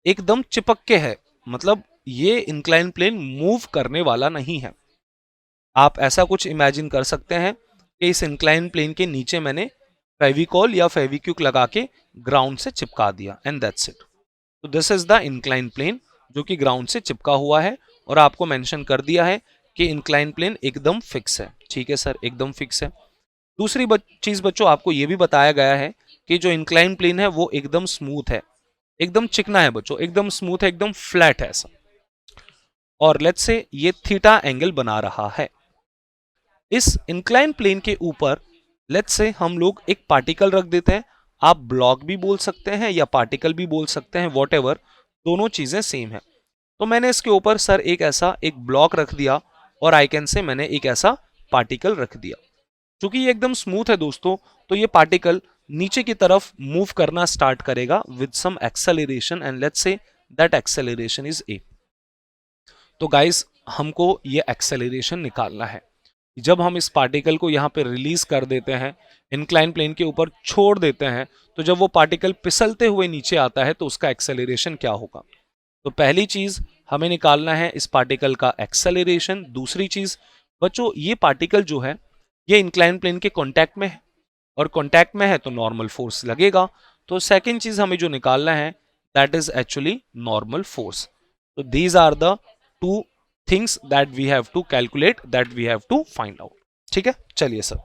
एकदम चिपक के है, मतलब ये इंक्लाइन प्लेन मूव करने वाला नहीं है। आप ऐसा कुछ इमेजिन कर सकते हैं कि इस इंक्लाइन प्लेन के नीचे मैंने फेविकॉल या फेविक्विक लगा के ग्राउंड से चिपका दिया, एंड दैट्स इट। तो this is the incline plane जो कि ग्राउंड से चिपका हुआ है, और आपको मेंशन कर दिया है कि इंक्लाइन प्लेन एकदम फिक्स है। ठीक है सर, एकदम फिक्स है। दूसरी चीज बच्चों आपको यह भी बताया गया है कि जो इंक्लाइन प्लेन है वो एकदम स्मूथ है, एकदम चिकना है बच्चों, एकदम स्मूथ है, एकदम फ्लैट है ऐसा, और लेट्स से ये थीटा एंगल बना रहा है। इस इंक्लाइन प्लेन के ऊपर लेट्स से हम लोग एक पार्टिकल रख देते हैं, आप ब्लॉक भी बोल सकते हैं या पार्टिकल भी बोल सकते हैं, वॉटएवर, दोनों चीजें सेम है। तो मैंने इसके ऊपर सर एक ब्लॉक रख दिया, और आई कैन से मैंने एक ऐसा पार्टिकल रख दिया। क्योंकि ये एकदम स्मूथ है दोस्तों, तो ये पार्टिकल नीचे की तरफ मूव करना स्टार्ट करेगा with some acceleration, and let's say that acceleration is a. तो गाइस हमको ये एक्सेलरेशन निकालना है। जब हम इस पार्टिकल को यहाँ पे रिलीज कर देते हैं, इंक्लाइन प्लेन के ऊपर छोड़ देते हैं, तो जब वो पार्टिकल फिसलते हुए नीचे आता है तो उसका एक्सेलरेशन क्या होगा? तो पहली चीज हमें निकालना है इस पार्टिकल का एक्सेलरेशन। दूसरी चीज बच्चों, ये पार्टिकल जो है ये इंक्लाइन प्लेन के कांटेक्ट में है, और कांटेक्ट में है तो नॉर्मल फोर्स लगेगा। तो सेकंड चीज हमें जो निकालना है that is actually normal force. तो these are the two things that we have to calculate, that we have to find out. ठीक है, चलिए सर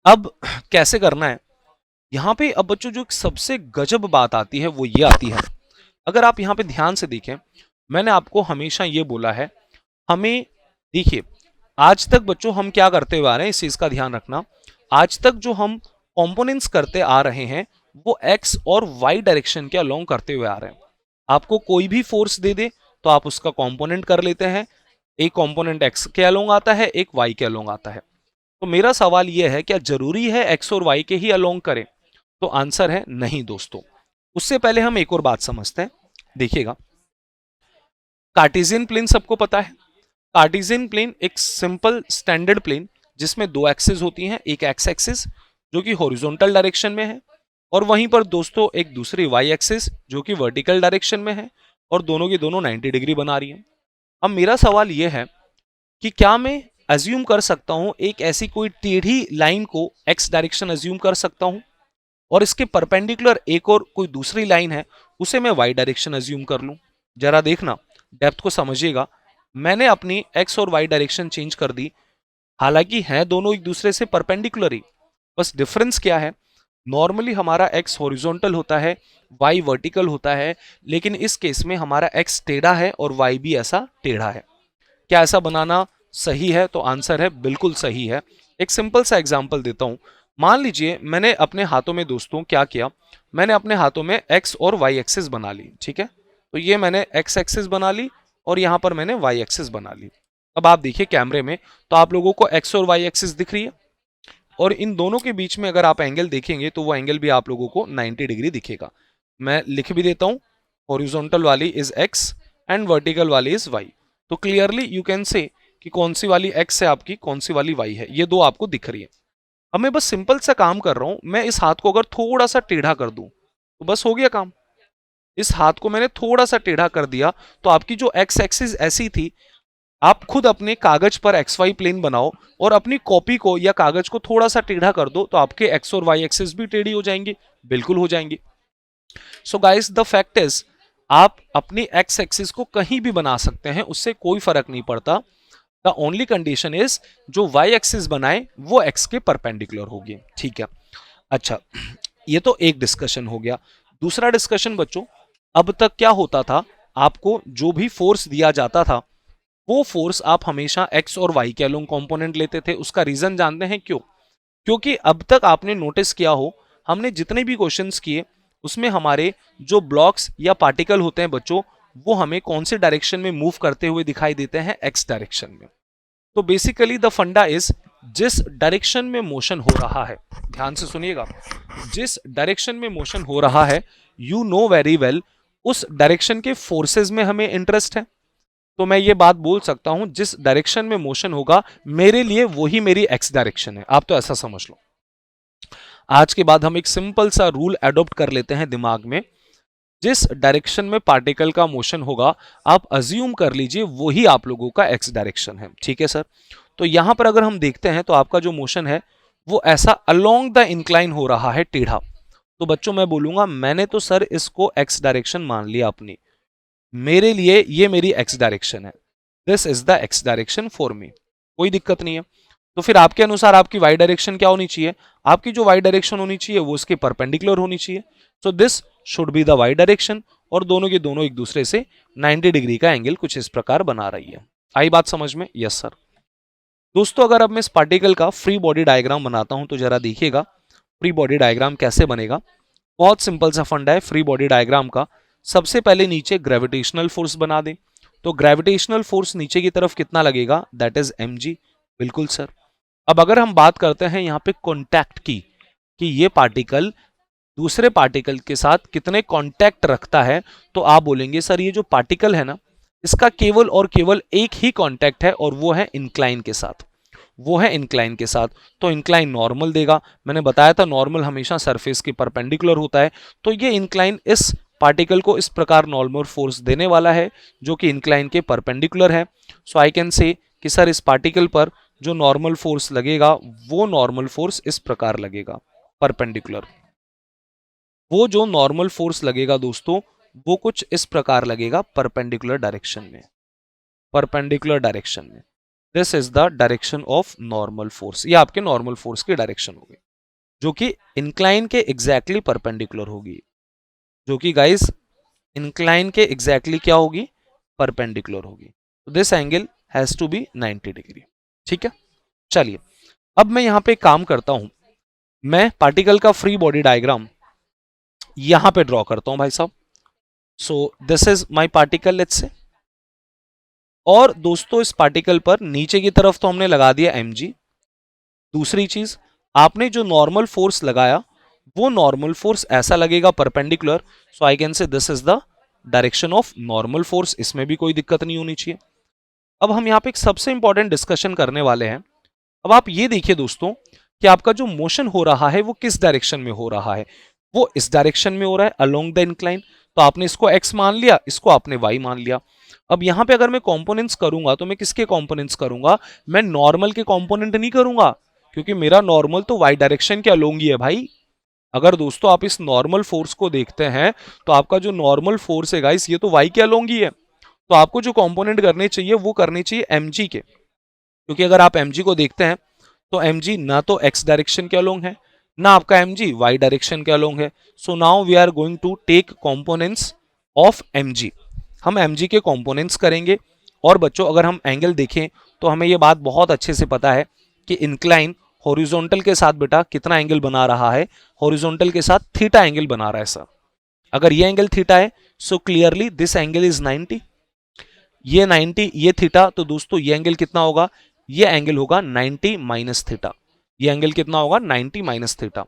अब कैसे करना है यहां पे। अब बच्चों जो सबसे गजब बात आती है वो ये आती है, अगर आप यहां पे ध्यान से देखें, मैंने आपको हमेशा ये बोला है, हमें देखिए आज तक बच्चों हम क्या करते हुए आ रहे हैं, इस चीज का ध्यान रखना। आज तक जो हम कंपोनेंट्स करते आ रहे हैं वो एक्स और वाई डायरेक्शन के अलोंग करते हुए आ रहे हैं। आपको कोई भी फोर्स दे दे तो आप उसका कंपोनेंट कर लेते हैं, एक कंपोनेंट एक्स के अलोंग आता है, एक वाई के अलोंग आता है। तो मेरा सवाल यह है, क्या जरूरी है एक्स और वाई के ही अलोंग करें? तो आंसर है नहीं दोस्तों। उससे पहले हम एक और बात समझते हैं, देखिएगा कार्टेशियन प्लेन सबको पता है। कार्टेशियन प्लेन एक सिंपल स्टैंडर्ड प्लेन जिसमें दो एक्सिस होती हैं, एक एक्स एक्सिस जो कि हॉरिजॉन्टल डायरेक्शन में है, और वहीं पर दोस्तों एक दूसरी वाई एक्सिस जो कि वर्टिकल डायरेक्शन में है, और दोनों की दोनों 90 डिग्री बना रही है। अब मेरा सवाल यह है कि क्या मैं अज्यूम कर सकता हूं एक ऐसी कोई टेढ़ी लाइन को एक्स डायरेक्शन अज्यूम कर सकता हूं, और इसके परपेंडिकुलर एक और कोई दूसरी लाइन है उसे मैं वाई डायरेक्शन अज्यूम कर लूं? जरा देखना, डेप्थ को समझिएगा। मैंने अपनी एक्स और वाई डायरेक्शन चेंज कर दी, हालांकि है दोनों एक दूसरे से परपेंडिकुलर ही, बस डिफरेंस क्या है, नॉर्मली हमारा एक्स हॉरिजॉन्टल होता है, वाई वर्टिकल होता है, लेकिन इस केस में हमारा एक्स टेढ़ा है और वाई भी ऐसा टेढ़ा है। क्या ऐसा बनाना सही है? तो आंसर है बिल्कुल सही है। एक सिंपल सा एग्जांपल देता हूं। मान लीजिए मैंने अपने हाथों में दोस्तों क्या किया, मैंने अपने हाथों में एक्स और वाई एक्सिस बना ली। ठीक है, तो ये मैंने एक्स एक्सिस बना ली और यहां पर मैंने वाई एक्सिस बना ली। अब आप देखिए कैमरे में तो आप लोगों को एक्स और वाई एक्सिस दिख रही है, और इन दोनों के बीच में अगर आप एंगल देखेंगे तो वो एंगल भी आप लोगों को 90 डिग्री दिखेगा। मैं लिख भी देता हूं, हॉरिजॉन्टल वाली इज एक्स एंड वर्टिकल वाली इज वाई। तो क्लियरली यू कैन से कि कौन सी वाली एक्स है आपकी, कौन सी वाली वाई है, ये दो आपको दिख रही है। अब मैं बस सिंपल सा काम कर रहा हूं, मैं इस हाथ को अगर थोड़ा सा टेढ़ा कर दूं तो बस हो गया काम। इस हाथ को मैंने थोड़ा सा टेढ़ा कर दिया तो आपकी जो एक्स एक्सिस ऐसी थी, आप खुद अपने कागज पर एक्स वाई प्लेन बनाओ और अपनी कॉपी को या कागज को थोड़ा सा टेढ़ा कर दो तो आपके एक्स और वाई एक्सिस भी टेढ़ी हो जाएंगी, बिल्कुल हो जाएंगी। So guys the fact is, आप अपनी एक्स एक्सिस को कहीं भी बना सकते हैं, उससे कोई फर्क नहीं पड़ता। द ओनली कंडीशन इज जो वाई एक्सिस बनाए वो एक्स के परपेंडिकुलर होगी। ठीक है, अच्छा ये तो एक डिस्कशन हो गया। दूसरा डिस्कशन बच्चों, अब तक क्या होता था, आपको जो भी फोर्स दिया जाता था वो फोर्स आप हमेशा एक्स और वाई के अलोंग कंपोनेंट लेते थे। उसका रीजन जानते हैं क्यों? क्योंकि अब तक आपने नोटिस किया हो, हमने जितने भी क्वेश्चंस किए उसमें हमारे जो ब्लॉक्स या पार्टिकल होते हैं बच्चों, वो हमें कौन से डायरेक्शन में मूव करते हुए दिखाई देते हैं? एक्स डायरेक्शन में। तो बेसिकली द फंडा इज, जिस डायरेक्शन में मोशन हो रहा है, ध्यान से सुनिएगा, जिस डायरेक्शन में मोशन हो रहा है यू नो वेरी वेल उस डायरेक्शन के फोर्सेस में हमें इंटरेस्ट है। तो मैं ये बात बोल सकता हूं, जिस डायरेक्शन में मोशन होगा मेरे लिए वही मेरी एक्स डायरेक्शन है। आप तो ऐसा समझ लो। आज के बाद हम एक सिंपल सा रूल अडॉप्ट कर लेते हैं दिमाग में, जिस डायरेक्शन में पार्टिकल का मोशन होगा आप अज्यूम कर लीजिए वही आप लोगों का एक्स डायरेक्शन है। ठीक है सर, तो यहां पर अगर हम देखते हैं तो आपका जो मोशन है वो ऐसा अलोंग द इंक्लाइन हो रहा है, टेढ़ा। तो बच्चों मैं बोलूंगा मैंने तो सर इसको एक्स डायरेक्शन मान लिया अपनी, मेरे लिए ये मेरी एक्स डायरेक्शन है, this is the x direction for me, कोई दिक्कत नहीं है। तो फिर आपके अनुसार आपकी वाई डायरेक्शन क्या होनी चाहिए? आपकी जो वाई डायरेक्शन होनी चाहिए वो उसके परपेंडिकुलर होनी चाहिए। So this should be the y direction, और दोनों के दोनों एक दूसरे से 90 डिग्री का एंगल कुछ इस प्रकार बना रही है। आई बात समझ में? Yes sir. दोस्तों अगर अब मैं इस पार्टिकल का फ्री बॉडी डायग्राम बनाता हूं तो जरा देखिएगा फ्री बॉडी डायग्राम कैसे बनेगा। बहुत सिंपल सा फंडा है फ्री बॉडी डायग्राम का। सबसे पहले नीचे ग्रेविटेशनल फोर्स बना दें, तो ग्रेविटेशनल फोर्स नीचे की तरफ कितना लगेगा? That is mg। बिल्कुल सर। अब अगर हम बात करते हैं यहाँ पे कॉन्टैक्ट की, कि ये पार्टिकल दूसरे पार्टिकल के साथ कितने कॉन्टैक्ट रखता है, तो आप बोलेंगे सर ये जो पार्टिकल है ना इसका केवल और केवल एक ही कॉन्टैक्ट है और वो है इंक्लाइन के साथ, वो है इंक्लाइन के साथ। तो इंक्लाइन नॉर्मल देगा, मैंने बताया था नॉर्मल हमेशा सरफेस के परपेंडिकुलर होता है, तो ये इंक्लाइन इस पार्टिकल को इस प्रकार नॉर्मल फोर्स देने वाला है जो कि इंक्लाइन के परपेंडिकुलर है। सो आई कैन से कि सर इस पार्टिकल पर जो नॉर्मल फोर्स लगेगा वो नॉर्मल फोर्स इस प्रकार लगेगा, परपेंडिकुलर। वो जो नॉर्मल फोर्स लगेगा दोस्तों वो कुछ इस प्रकार लगेगा परपेंडिकुलर डायरेक्शन में, परपेंडिकुलर डायरेक्शन में। This is the direction of normal force. ये आपके नॉर्मल फोर्स की डायरेक्शन होगी जो कि इंक्लाइन के एग्जैक्टली परपेंडिकुलर होगी, जो कि गाइस इंक्लाइन के एग्जैक्टली क्या होगी, परपेंडिकुलर होगी। This angle has to be 90 degree. ठीक है, चलिए अब मैं यहां पे काम करता हूं, मैं पार्टिकल का फ्री बॉडी डायग्राम यहां पे ड्रॉ करता हूं भाई साहब। सो this is my particle let's say, और दोस्तों इस पार्टिकल पर नीचे की तरफ तो हमने लगा दिया mg। दूसरी चीज, आपने जो नॉर्मल फोर्स लगाया वो नॉर्मल फोर्स ऐसा लगेगा perpendicular. So I can say this is the direction of normal force, इसमें भी कोई दिक्कत नहीं होनी चाहिए। अब हम यहाँ पे एक सबसे इंपॉर्टेंट डिस्कशन करने वाले हैं। अब आप ये देखिए दोस्तों कि आपका जो मोशन हो रहा है वो किस डायरेक्शन में हो रहा है, वो इस डायरेक्शन में हो रहा है अलोंग द इंक्लाइन। तो आपने इसको x मान लिया, इसको आपने y मान लिया। अब यहां पे अगर मैं कंपोनेंट्स करूंगा तो मैं किसके कंपोनेंट्स करूंगा, मैं नॉर्मल के कंपोनेंट नहीं करूंगा, क्योंकि मेरा नॉर्मल तो y डायरेक्शन के अलोंग ही है भाई। अगर दोस्तों आप इस नॉर्मल फोर्स को देखते हैं तो आपका जो नॉर्मल फोर्स है गाइस ये तो y के अलोंग ही है। तो आपको जो कंपोनेंट करने चाहिए वो करने चाहिए mg के, क्योंकि अगर आप mg को देखते हैं तो mg ना तो x डायरेक्शन के अलोंग है ना आपका mg y डायरेक्शन के अलोंग है। So now we are going to take components of mg। हम mg के कंपोनेंट्स करेंगे। और बच्चों अगर हम एंगल देखें तो हमें ये बात बहुत अच्छे से पता है कि इंक्लाइन हॉरिजॉन्टल के साथ बेटा कितना एंगल बना रहा है, हॉरिजॉन्टल के साथ थीटा एंगल बना रहा है सर। अगर ये एंगल थीटा है so clearly this angle is 90, ये 90 ये थीटा, तो दोस्तों ये एंगल कितना होगा, ये एंगल होगा 90 माइनस थीटा। ये एंगल कितना होगा 90 माइनस थीटा।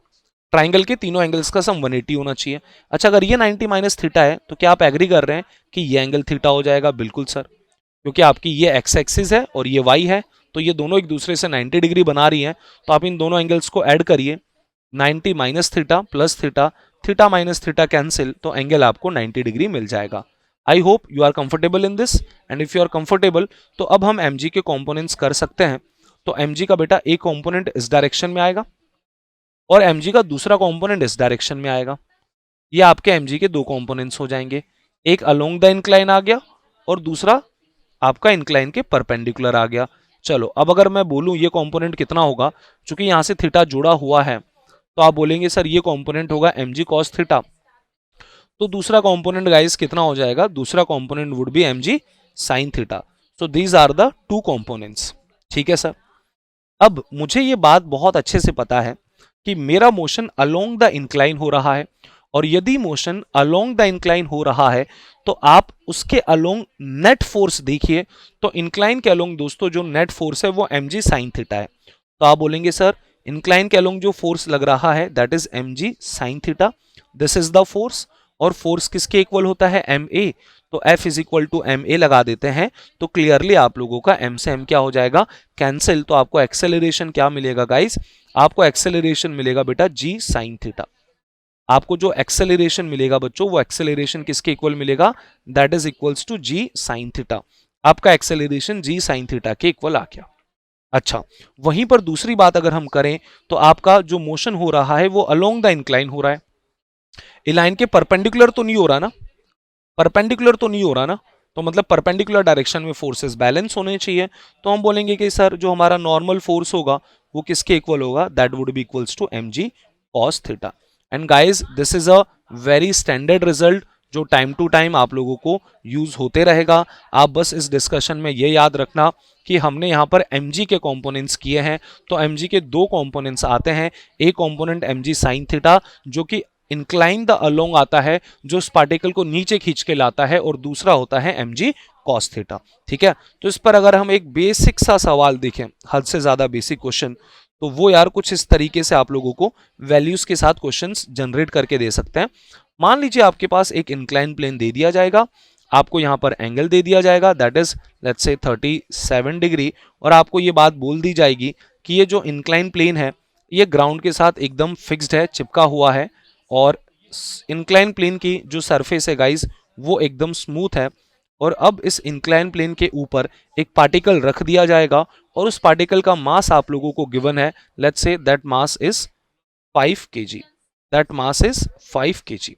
ट्राइंगल के तीनों एंगल्स का सम 180 होना चाहिए। अच्छा अगर ये 90 माइनस थीटा है तो क्या आप एग्री कर रहे हैं कि ये एंगल थीटा हो जाएगा? बिल्कुल सर, क्योंकि आपकी ये एक्स एक्सिस है और ये वाई है, तो ये दोनों एक दूसरे से 90 डिग्री बना रही हैं। तो आप इन दोनों एंगल्स को ऐड करिए, 90 minus theta plus theta, theta minus theta cancel, तो एंगल आपको 90 डिग्री मिल जाएगा। I hope you are comfortable in this, and if you are comfortable तो अब हम mg के कंपोनेंट्स कर सकते हैं। तो mg का बेटा एक कंपोनेंट इस डायरेक्शन में आएगा और mg का दूसरा कंपोनेंट इस डायरेक्शन में आएगा। ये आपके mg के दो कंपोनेंट्स हो जाएंगे, एक अलोंग द इंक्लाइन आ गया और दूसरा आपका इंक्लाइन के परपेंडिकुलर आ गया। चलो अब अगर मैं बोलूं ये कंपोनेंट कितना होगा, चूंकि यहां से थीटा जुड़ा हुआ है तो आप बोलेंगे सर ये कंपोनेंट होगा mg cos थीटा। तो दूसरा कंपोनेंट गाइस कितना हो जाएगा, दूसरा component would be mg sin theta. So these are the two components. ठीक है सर, अब मुझे ये बात बहुत अच्छे से पता है कि मेरा मोशन अलोंग द इंक्लाइन हो रहा है, और यदि मोशन अलोंग द इंक्लाइन हो रहा है तो आप उसके अलोंग नेट फोर्स देखिए। तो इंक्लाइन के अलोंग दोस्तों जो नेट फोर्स है वो mg sin थीटा है। तो आप बोलेंगे सर इंक्लाइन के अलोंग जो फोर्स लग रहा है that is mg sin theta, this is the force. और फोर्स किसके इक्वल होता है, ma। तो F is equal to ma लगा देते हैं तो क्लियरली आप लोगों का m से m क्या हो जाएगा, कैंसिल। तो आपको एक्सेलरेशन क्या मिलेगा गाइस, आपको एक्सेलरेशन मिलेगा बेटा g sin थीटा। आपको जो एक्सेलरेशन मिलेगा बच्चों वो एक्सेलरेशन किसके इक्वल मिलेगा, that is equals to g sin theta. आपका एक्सेलरेशन g sin थीटा के इक्वल आ गया। अच्छा वहीं पर दूसरी बात अगर हम करें तो आपका जो मोशन हो रहा है वो अलोंग द इंक्लाइन हो रहा है, लाइन के परपेंडिकुलर तो नहीं हो रहा ना, परपेंडिकुलर तो नहीं हो रहा ना, तो मतलब परपेंडिकुलर डायरेक्शन में फोर्सेस बैलेंस होने चाहिए। तो हम बोलेंगे कि सर जो हमारा नॉर्मल फोर्स होगा वो किसके इक्वल होगा, that would be equals to mg cos theta. And guys this is a very standard result जो टाइम टू टाइम आप लोगों को यूज होते रहेगा। आप बस इस डिस्कशन में ये याद रखना कि हमने यहाँ पर mg के कंपोनेंट्स किए हैं, तो mg के दो कंपोनेंट्स आते हैं, एक कंपोनेंट mg sin थीटा जो कि इंक्लाइन द अलोंग आता है, जो उस पार्टिकल को नीचे खींच के लाता है, और दूसरा होता है mg cos थीटा। ठीक है, तो इस पर अगर हम एक बेसिक सा सवाल देखें, हद से ज्यादा बेसिक क्वेश्चन, तो वो यार कुछ इस तरीके से आप लोगों को वैल्यूज के साथ क्वेश्चंस जनरेट करके दे सकते हैं। मान लीजिए आपके पास एक इंक्लाइन प्लेन दे दिया जाएगा, आपको यहाँ पर एंगल दे दिया जाएगा that is let's say 37 degree, और आपको ये बात बोल दी जाएगी कि ये जो इंक्लाइन प्लेन है ये ग्राउंड के साथ एकदम फिक्स्ड है, चिपका हुआ है, और इंक्लाइन प्लेन की जो सरफेस है गाइज वो एकदम स्मूथ है, और अब इस इंक्लाइन प्लेन के ऊपर एक पार्टिकल रख दिया जाएगा और उस पार्टिकल का मास आप लोगों को गिवन है, let's say that mass is 5 kg, that mass is 5 kg।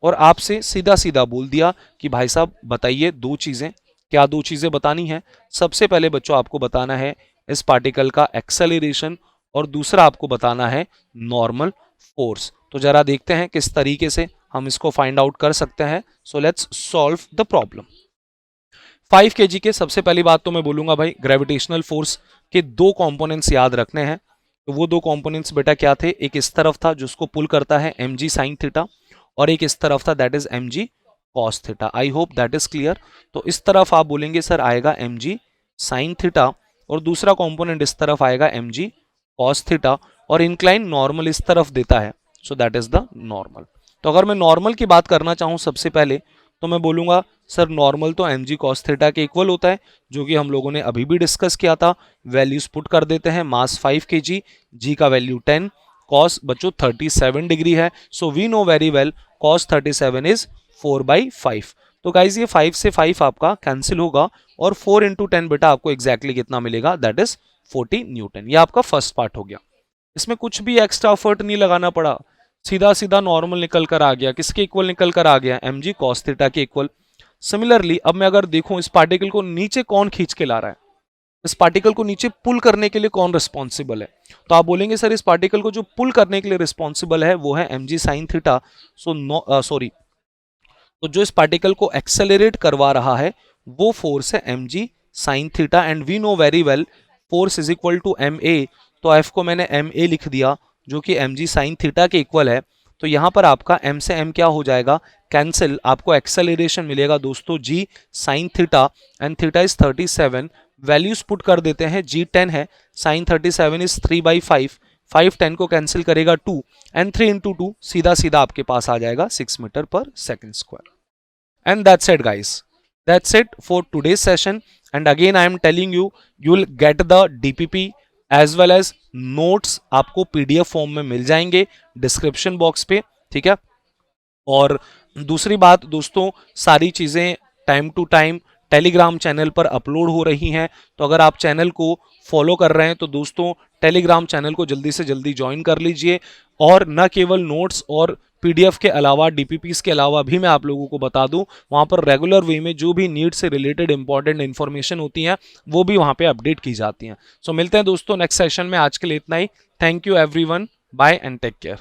और आपसे सीधा सीधा बोल दिया कि भाई साहब बताइए दो चीजें, क्या दो चीजें बतानी है? सबसे पहले बच्चों आपको बताना है इस पार्टिकल का एक्सेलरेशन, और दूसरा आपको बताना है नॉर्मल फोर्स। तो जरा देखते हैं किस तरीके से हम इसको फाइंड आउट कर सकते हैं। So let's solve the problem. 5 kg के सबसे पहली बात तो मैं बोलूंगा भाई ग्रेविटेशनल फोर्स के दो कंपोनेंट्स याद रखने हैं। तो वो दो कंपोनेंट्स बेटा क्या थे? एक इस तरफ था जिसको पुल करता है mg sin थीटा, और एक इस तरफ था that is mg cos theta. I hope that is clear. तो इस तरफ आप बोलेंगे सर आएगा mg sin थीटा, और दूसरा कंपोनेंट इस तरफ आएगा mg cos थीटा, और इंक्लाइन नॉर्मल इस तरफ देता है, सो दैट इज द नॉर्मल। तो अगर मैं नॉर्मल की बात करना चाहूं सबसे पहले, तो मैं बोलूंगा सर नॉर्मल तो mg cos थीटा के इक्वल होता है, जो कि हम लोगों ने अभी भी डिस्कस किया था। वैल्यूज पुट कर देते हैं, मास 5 kg, g का वैल्यू 10, cos बच्चों 37 डिग्री है, so we know very well cos 37 is 4/5। तो गाइज ये 5 से 5 आपका कैंसिल होगा, और 4 इंटू 10 बेटा आपको एग्जैक्टली कितना मिलेगा? That is 40 Newton. ये आपका फर्स्ट पार्ट हो गया। इसमें कुछ भी एक्स्ट्रा एफर्ट नहीं लगाना पड़ा, सीधा सीधा नॉर्मल निकल कर आ गया। किसके इक्वल निकल कर आ गया? mg cos थीटा के इक्वल। सिमिलरली अब मैं अगर देखूं इस पार्टिकल को नीचे कौन खींच के ला रहा है, इस पार्टिकल को नीचे पुल करने के लिए कौन रिस्पॉन्सिबल है? तो आप बोलेंगे सर इस पार्टिकल को जो पुल करने के लिए रिस्पॉन्सिबल है वो है mg sin theta. So sorry, तो जो इस पार्टिकल को एक्सेलरेट करवा रहा है वो फोर्स है mg sin theta, and we know very well force is equal to ma। तो f को मैंने ma लिख दिया जो कि mg sin थीटा के इक्वल है। तो यहां पर आपका m से m क्या हो जाएगा? कैंसिल। आपको एक्सेलरेशन मिलेगा दोस्तों g sin theta, and theta is 37। Values put कर देते हैं, g 10 है, sin 37 इज 3/5, 5 10 को कैंसिल करेगा 2, एंड 3 इंटू 2 सीधा सीधा आपके पास आ जाएगा 6 metre per second square. And that's it guys, that's it for today's session, and again I am telling you will get the DPP as well as notes आपको PDF form में मिल जाएंगे description box पे, ठीक है। और दूसरी बात दोस्तों, सारी चीजें time to time Telegram channel पर अपलोड हो रही हैं, तो अगर आप चैनल को फॉलो कर रहे हैं तो दोस्तों टेलीग्राम चैनल को जल्दी से जल्दी ज्वाइन कर लीजिए। और न केवल नोट्स और पीडीएफ के अलावा, डीपीपीस के अलावा भी मैं आप लोगों को बता दूं, वहां पर रेगुलर वे में जो भी नीट से रिलेटेड इंपॉर्टेंट इन्फॉर्मेशन होती हैं वो भी वहां पे अपडेट की जाती हैं। सो मिलते हैं दोस्तों नेक्स्ट सेशन में। आज के लिए इतना ही। Thank you everyone, bye and take care.